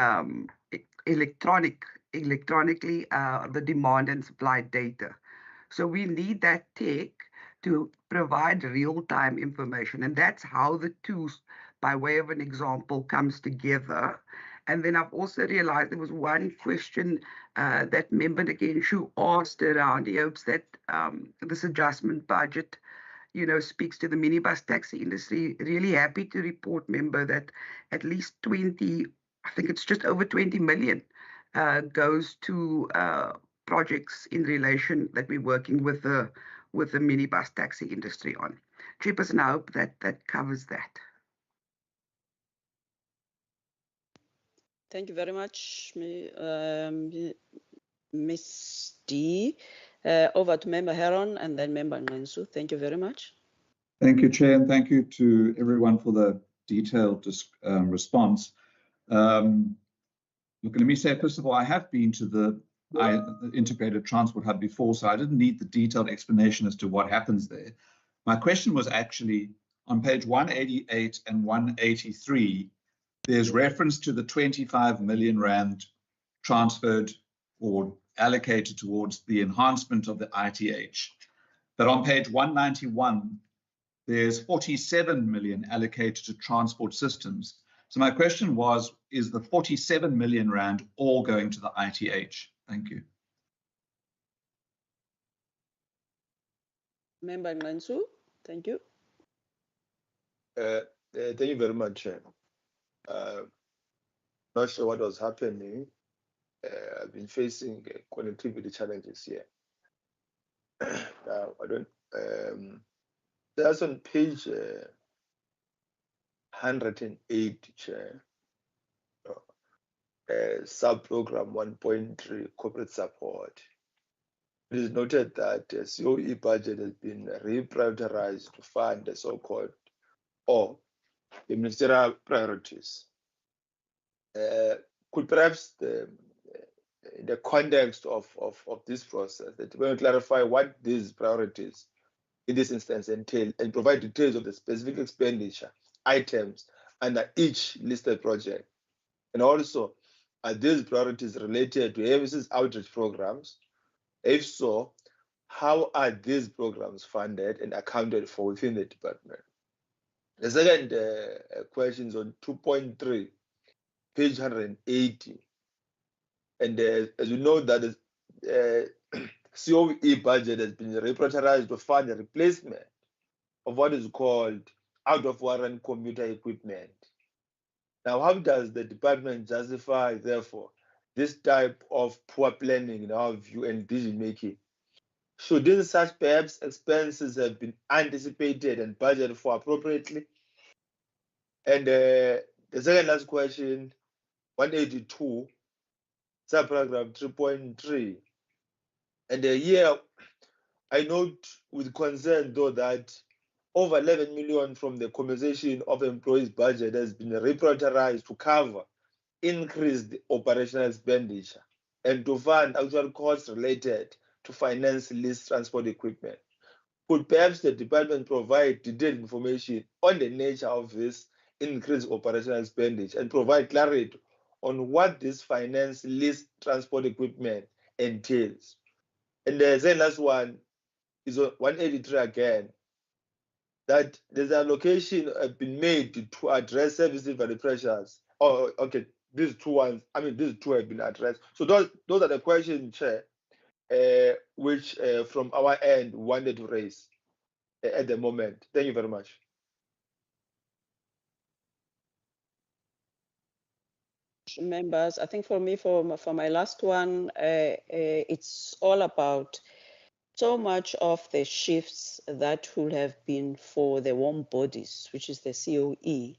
electronically the demand and supply data. So we need that tech to provide real-time information, and that's how the two, by way of an example, comes together. And then I've also realized there was one question that Member Nagenshu asked around. He hopes that this adjustment budget, speaks to the minibus taxi industry. Really happy to report, Member, that at least 20, I think it's just over 20 million, goes to projects in relation that we're working with the minibus taxi industry on. Chairperson, I hope that covers that. Thank you very much, Ms. D. Over to Member Heron and then Member Ngensu. Thank you very much. Thank you, Chair, and thank you to everyone for the detailed response. Look, let me say, first of all, I have been to the Integrated Transport Hub before, so I didn't need the detailed explanation as to what happens there. My question was actually on page 188 and 183, there's reference to the 25 million rand transferred or allocated towards the enhancement of the ITH. But on page 191, there's 47 million allocated to transport systems. So my question was, is the 47 million rand all going to the ITH? Thank you. Member Ngensu, thank you. Thank you very much. Not sure what was happening. I've been facing connectivity challenges here. Now, I don't. That's on page 108, Chair. Sub-program 1.3, corporate support. It is noted that the COE budget has been reprioritized to fund the so-called or the ministerial priorities. Could perhaps the context of this process, that we will clarify what these priorities in this instance entail and provide details of the specific expenditure items under each listed project. And also, are these priorities related to AVC's outreach programs? If so, how are these programs funded and accounted for within the department? The second question is on 2.3, page 180. And as you know, that the COE budget has been reprioritized to fund the replacement of what is called out-of-warrant commuter equipment. Now, how does the department justify, therefore, this type of poor planning in our view and decision-making? Shouldn't such perhaps expenses have been anticipated and budgeted for appropriately? And the second last question, 182, subparagraph 3.3. And here, I note with concern, though, that over 11 million from the compensation of employees budget has been reprioritized to cover increased operational expenditure and to fund actual costs related to finance lease transport equipment. Could perhaps the department provide detailed information on the nature of this increased operational expenditure and provide clarity on what this finance lease transport equipment entails? And the second last one is on 183 again, that there's an allocation been made to address service delivery pressures. Oh, okay, these two have been addressed. So those are the questions, Chair, which from our end wanted to raise at the moment. Thank you very much. Members, I think for me, for my last one, it's all about so much of the shifts that would have been for the warm bodies, which is the COE,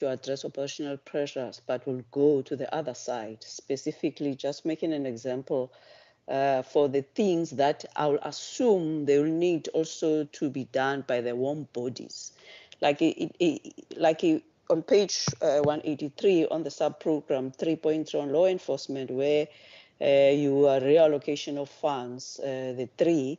to address operational pressures, but will go to the other side, specifically just making an example for the things that I'll assume they will need also to be done by the warm bodies. Like on page 183 on the sub-program 3.3 on law enforcement, where you are reallocation of funds, the 3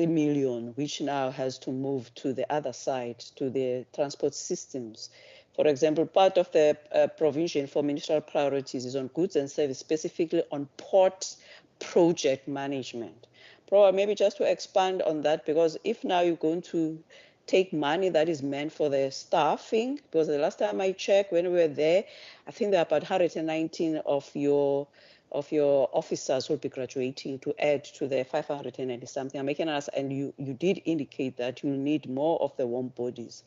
million, which now has to move to the other side, to the transport systems, For example, part of the provision for ministerial priorities is on goods and services, specifically on port project management. Probably maybe just to expand on that, because if now you're going to take money that is meant for the staffing, because the last time I checked when we were there, I think there are about 119 of your officers will be graduating to add to the 590 something. I'm making us, and you did indicate that you need more of the warm bodies.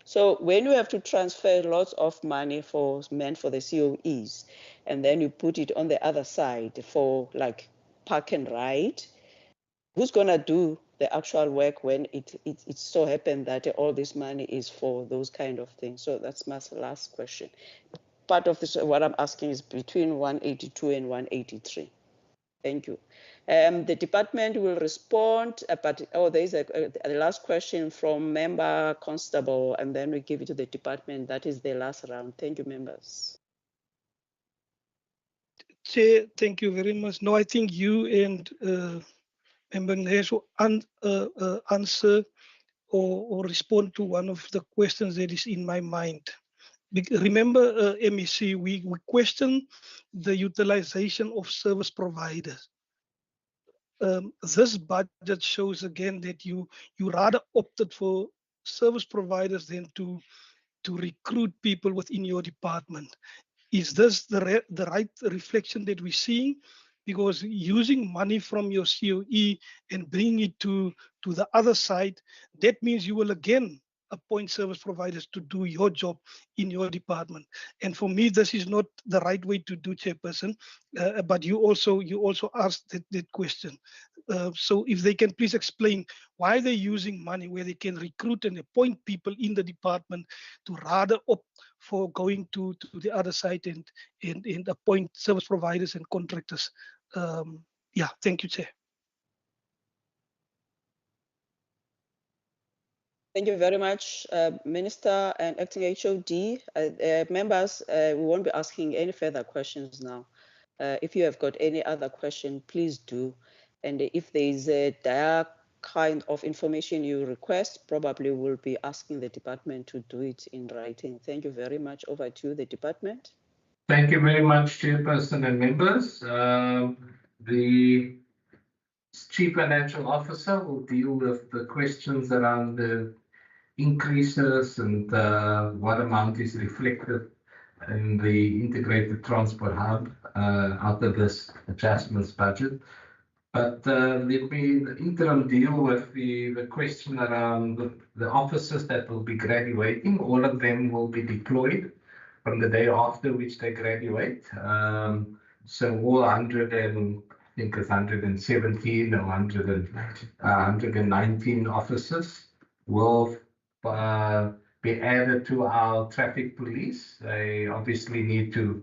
So when you have to transfer lots of money meant for the COEs, and then you put it on the other side for like park and ride, who's gonna do the actual work when it so happened that all this money is for those kind of things? So that's my last question. Part of this, what I'm asking is between 182 and 183. Thank you. The department will respond, but there is a last question from Member Constable, and then we give it to the department. That is the last round. Thank you, members. Chair, thank you very much. No, I think you and Member Nash will answer or respond to one of the questions that is in my mind. Remember, MEC, we question the utilization of service providers. This budget shows again that you rather opted for service providers than to recruit people within your department. Is this the right reflection that we're seeing? Because using money from your COE and bringing it to the other side, that means you will again appoint service providers to do your job in your department. And for me, this is not the right way to do, Chairperson. But you also asked that question. So if they can please explain why they're using money where they can recruit and appoint people in the department to rather opt for going to the other side and appoint service providers and contractors. Yeah, thank you, Chair. Thank you very much, Minister and Acting HOD. Members, we won't be asking any further questions now. If you have got any other question, please do. And if there is a dire kind of information you request, probably we'll be asking the department to do it in writing. Thank you very much. Over to you, the department. Thank you very much, Chairperson and members. The Chief Financial Officer will deal with the questions around the increases and what amount is reflected in the integrated transport hub out of this adjustments budget. But let me, the interim, deal with the question around the officers that will be graduating. All of them will be deployed from the day after which they graduate. So all 117 or 119 officers will be added to our traffic police. They obviously need to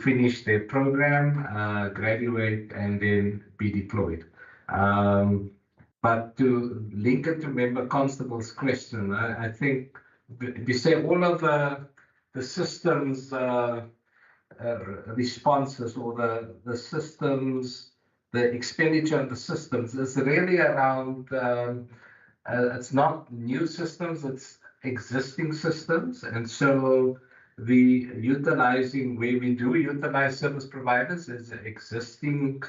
finish their program, graduate, and then be deployed. But to link it to Member Constable's question, I think we say all of the systems responses or the systems, the expenditure of the systems is really around, it's not new systems, it's existing systems. And so the utilizing, where we do utilize service providers is existing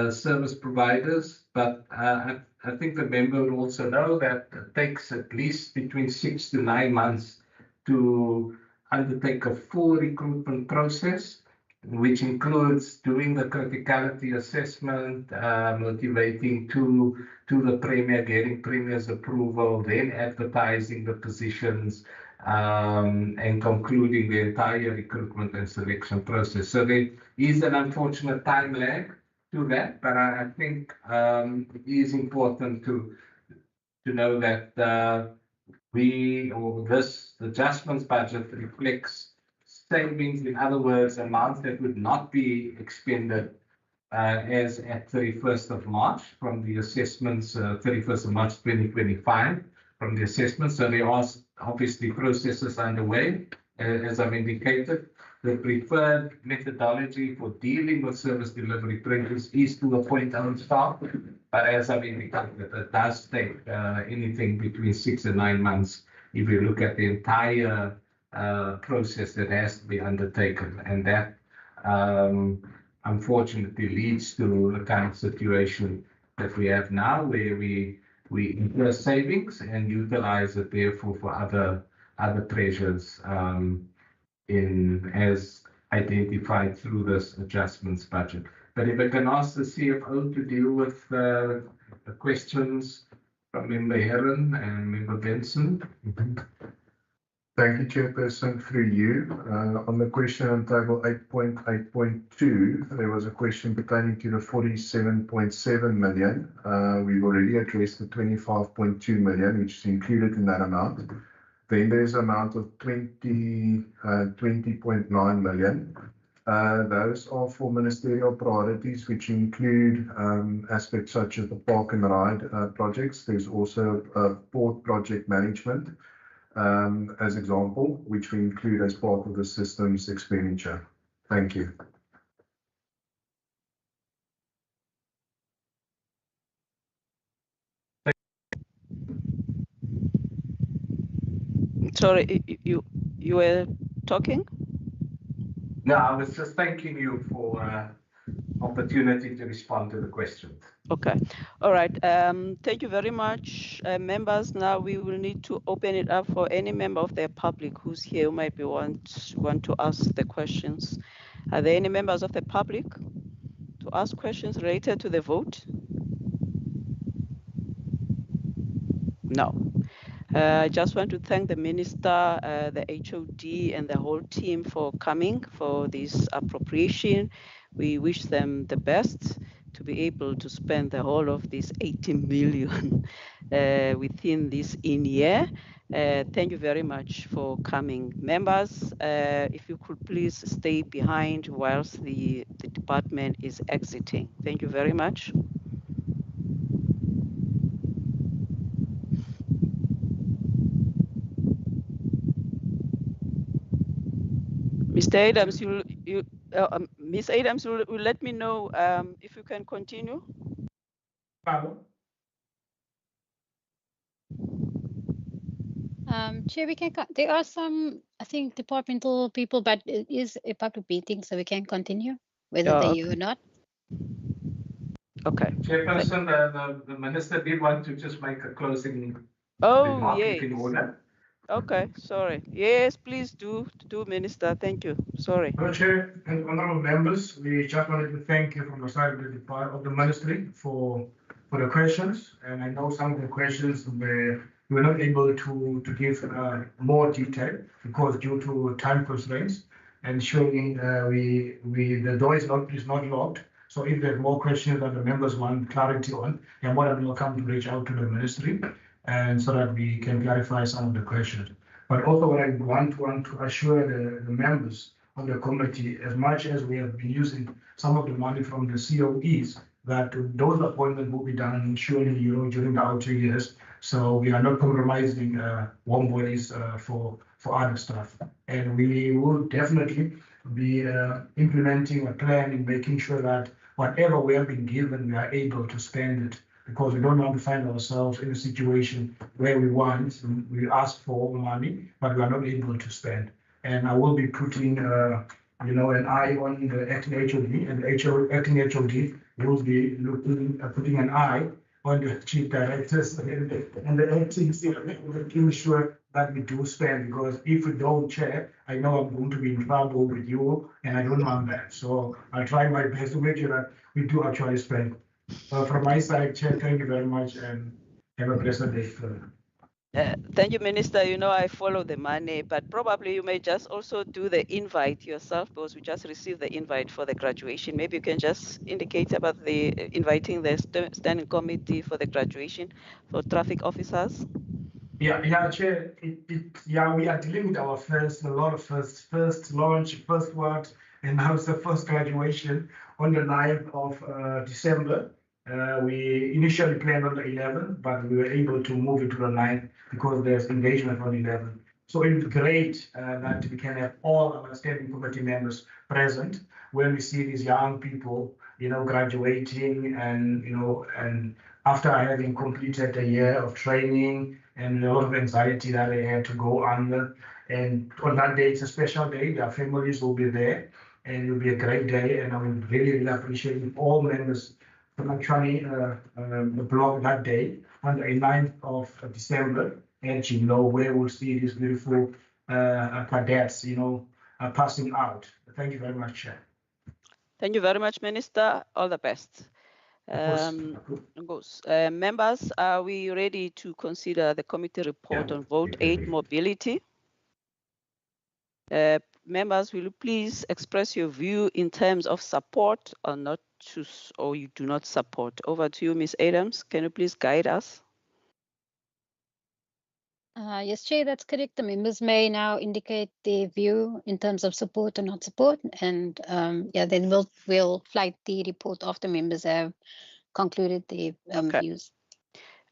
service providers. But I think the member will also know that it takes at least between 6 to 9 months to undertake a full recruitment process, which includes doing the criticality assessment, motivating to the Premier, getting Premier's approval, then advertising the positions, and concluding the entire recruitment and selection process. So there is an unfortunate time lag to that, but I think it is important to know that this adjustments budget reflects savings, in other words, amounts that would not be expended as at 31st of March from the assessments, 31st of March 2025 from the assessments. So there are obviously processes underway, as I've indicated. The preferred methodology for dealing with service delivery printers is to appoint own staff, but as I've indicated, it does take anything between 6 and 9 months if you look at the entire process that has to be undertaken, and that unfortunately leads to the kind of situation that we have now, where we incur savings and utilize it therefore for other treasures as identified through this adjustments budget. But if I can ask the CFO to deal with the questions from Member Heron and Member Benson. Thank you, Chairperson, through you. On the question on table 8.8.2, there was a question pertaining to the 47.7 million. We've already addressed the 25.2 million, which is included in that amount. Then there's an amount of 20.9 million. Those are for ministerial priorities, which include aspects such as the park and ride projects. There's also port project management, as example, which we include as part of the systems expenditure. Thank you. Sorry, you were talking? No, I was just thanking you for opportunity to respond to the question. Okay. All right. Thank you very much, members. Now we will need to open it up for any member of the public who's here who might be want to ask the questions. Are there any members of the public to ask questions related to the vote? No. I just want to thank the Minister, the HOD, and the whole team for coming for this appropriation. We wish them the best to be able to spend the whole of this 80 million within this year. Thank you very much for coming, members. If you could please stay behind whilst the department is exiting. Thank you very much. Mr. Adams, Ms. Adams will let me know if you can continue. Chair, there are some, I think, departmental people, but it is a public meeting, so we can continue, whether they are or not. Okay. Chairperson, the Minister did want to just make a closing remark, yes. In order. Okay, sorry. Yes, please do, Minister. Thank you. Sorry. Chair and honourable members, we just wanted to thank you from the side of the Ministry for the questions. And I know some of the questions we were not able to give more detail because due to time constraints. And surely the door is not locked. So if there are more questions that the members want clarity on, you're more than welcome to reach out to the Ministry, and so that we can clarify some of the questions. But also what I want to assure the members of the committee, as much as we have been using some of the money from the COEs, that those appointments will be done surely during the outer years. So we are not compromising warm bodies for other stuff. And we will definitely be implementing a plan in making sure that whatever we have been given, we are able to spend it, because we don't want to find ourselves in a situation where we ask for money, but we are not able to spend. And I will be putting, an eye on the acting HOD, and the acting HOD will be putting an eye on the chief directors and the acting CFO, making sure that we do spend, because if we don't, Chair, I know I'm going to be in trouble with you, and I don't want that. So I'll try my best to make sure that we do actually spend. From my side, Chair, thank you very much, and have a pleasant day. Thank you, Minister. I follow the money, but probably you may just also do the invite yourself, because we just received the invite for the graduation. Maybe you can just indicate about the inviting the standing committee for the graduation for traffic officers. Yeah, Chair. We are dealing with our first launch, first work, and now it's the first graduation on the 9th of December. We initially planned on the 11th, but we were able to move it to the 9th because there's engagement on 11th. So it's great that we can have all our standing committee members present when we see these young people, graduating and after having completed a year of training and a lot of anxiety that they had to go under. And on that day, it's a special day. Their families will be there, and it will be a great day. And I would really, really appreciate if all members from actually block that day on the 9th of December, and you know where we'll see these beautiful cadets, passing out. Thank you very much, Chair. Thank you very much, Minister. All the best. Members, are we ready to consider the committee report on Vote 8 mobility? Members, will you please express your view in terms of support or not choose, or you do not support? Over to you, Ms. Adams. Can you please guide us? Yes, Chair, that's correct. The members may now indicate their view in terms of support or not support, and then we'll flight the report after members have concluded their views.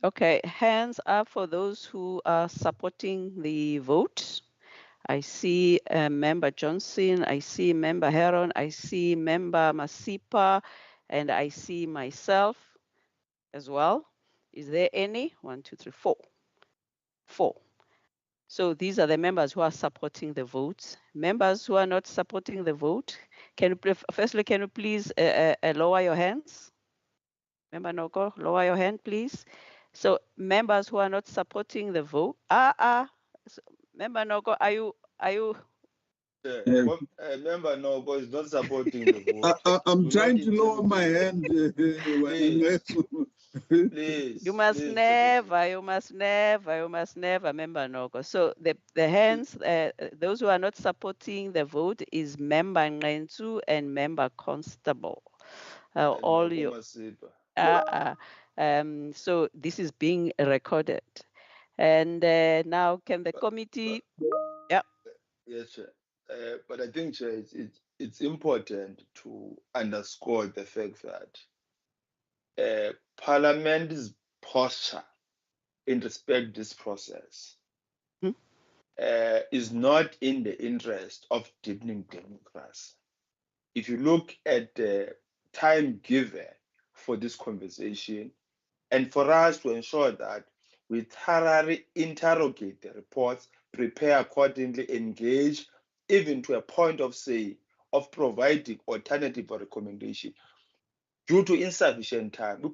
Okay, hands up for those who are supporting the vote. I see Member Johnson, I see Member Heron, I see Member Masipa, and I see myself as well. Is there any? 1, 2, 3, 4. 4. So these are the members who are supporting the vote. Members who are not supporting the vote, can you please lower your hands? Member Noko, lower your hand, please. So members who are not supporting the vote, Member Noko, are you? Member Noko is not supporting the vote. I'm trying to lower my hand. Please. You must never, Member Noko. So the hands, those who are not supporting the vote is Member Ngensu and Member Constable. All you. So this is being recorded. And now can the committee? Yeah. Yes, Chair. But I think, Chair, it's important to underscore the fact that Parliament's posture in respect to this process is not in the interest of deepening democracy. If you look at the time given for this conversation, and for us to ensure that we thoroughly interrogate the reports, prepare accordingly, engage, even to a point of say, of providing alternative recommendation. Due to insufficient time, we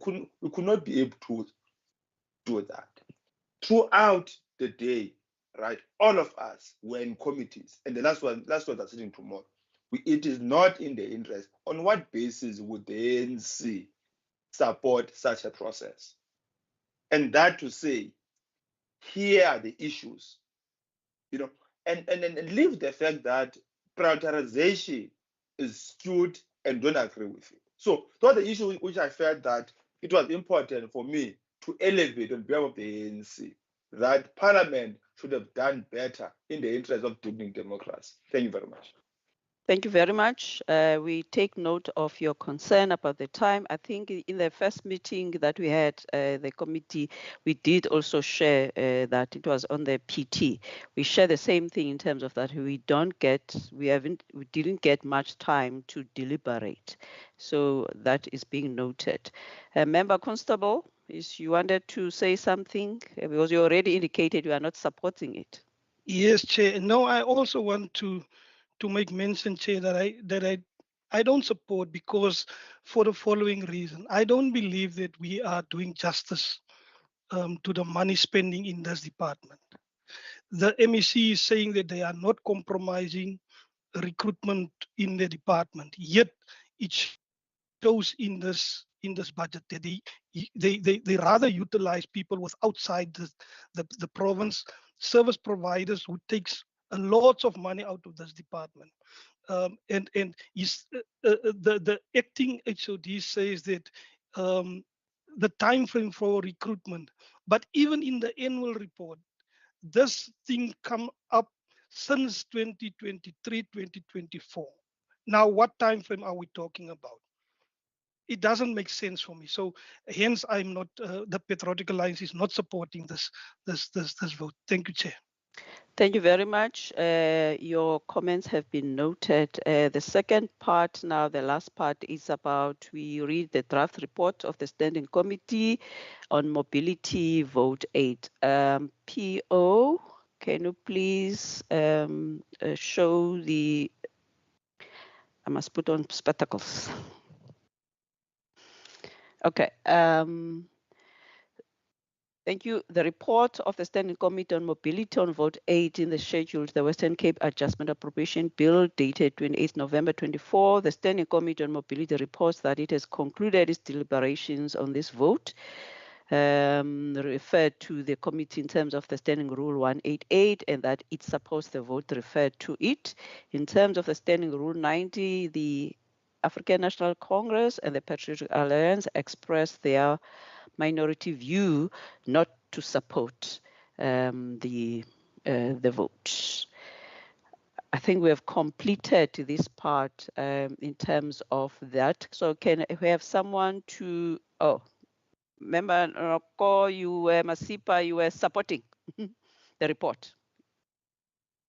could not be able to do that. Throughout the day, right, all of us were in committees, and the last one are sitting tomorrow. It is not in the interest. On what basis would the ANC support such a process? And that to say, here are the issues, and leave the fact that prioritization is skewed and don't agree with it. So those are the issues which I felt that it was important for me to elevate on behalf of the ANC, that Parliament should have done better in the interest of deepening democracy. Thank you very much. Thank you very much. We take note of your concern about the time. I think in the first meeting that we had, the committee, we did also share that it was on the PT. We share the same thing in terms of that we didn't get much time to deliberate. So that is being noted. Member Constable, you wanted to say something because you already indicated you are not supporting it. Yes, Chair. No, I also want to make mention, Chair, that I don't support, because for the following reason. I don't believe that we are doing justice to the money spending in this department. The MEC is saying that they are not compromising recruitment in the department, yet it shows in this budget that they rather utilize people with outside the province, service providers who takes a lot of money out of this department. And the acting HOD says that the time frame for recruitment, but even in the annual report, this thing come up since 2023, 2024. Now, what time frame are we talking about? It doesn't make sense for me. So hence, I'm not. The Patriotic Alliance is not supporting this vote. Thank you, Chair. Thank you very much. Your comments have been noted. The second part now, the last part is about, we read the draft report of the Standing Committee on Mobility, Vote 8. PO, can you please show the, I must put on spectacles. Okay. Thank you. The report of the Standing Committee on Mobility on Vote 8 in the schedule, the Western Cape Adjustment Appropriation Bill dated 28 November 24. The Standing Committee on Mobility reports that it has concluded its deliberations on this vote. Referred to the committee in terms of the Standing Rule 188 and that it supports the vote referred to it. In terms of the Standing Rule 90, the African National Congress and the Patriotic Alliance expressed their minority view not to support the vote. I think we have completed this part in terms of that. So can we have someone to, Member Noko, Masipa, you were supporting the report.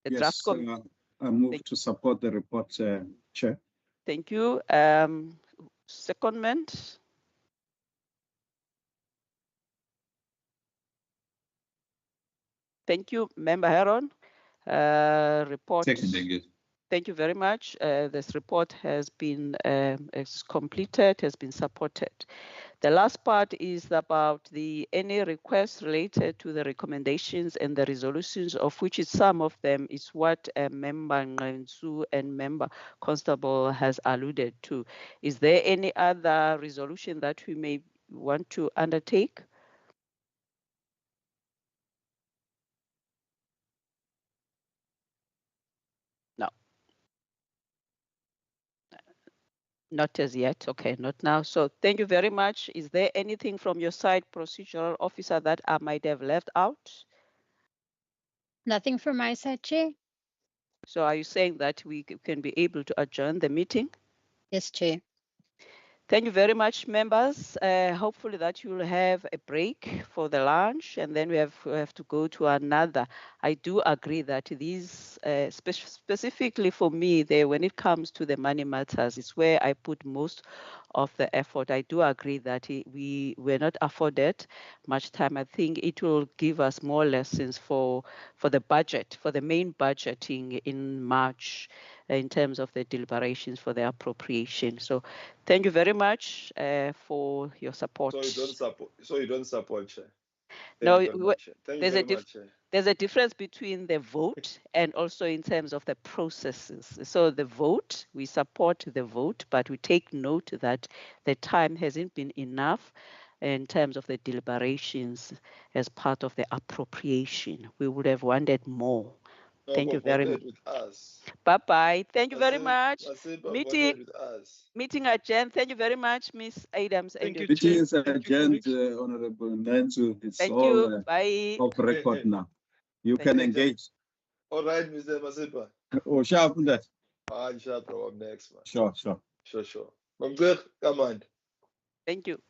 The Yes, I move to support the report, Chair. Thank you. Secondment. Thank you, Member Heron. Report. Seconding it. Thank you very much. This report has been completed, has been supported. The last part is about any requests related to the recommendations and the resolutions, of which some of them is what Member Ngensu and Member Constable has alluded to. Is there any other resolution that we may want to undertake? No. Not as yet. Okay, not now. So thank you very much. Is there anything from your side, procedural officer, that I might have left out? Nothing from my side, Chair. So are you saying that we can be able to adjourn the meeting? Yes, Chair. Thank you very much, members. Hopefully that you will have a break for the lunch, and then we have to go to another. I do agree that these, specifically for me, when it comes to the money matters, it's where I put most of the effort. I do agree that we were not afforded much time. I think it will give us more lessons for the budget, for the main budgeting in March, in terms of the deliberations for the appropriation. So thank you very much for your support. So you don't support, Chair. No, Thank you very much, Chair. There's a difference between the vote and also in terms of the processes. So the vote, we support the vote, but we take note that the time hasn't been enough in terms of the deliberations as part of the appropriation. We would have wanted more. Thank you very much. Bye-bye. Thank you very much. Meeting adjourned. Thank you very much, Ms. Adams. Thank you, Meeting is adjourned, Honorable Nansu. It's Thank all you. Bye. off record now. You Thank can you. engage. All right, Mr. Masipa. Oh, sharp on that. Sharp, up next, man. Sure. Come on. Thank you.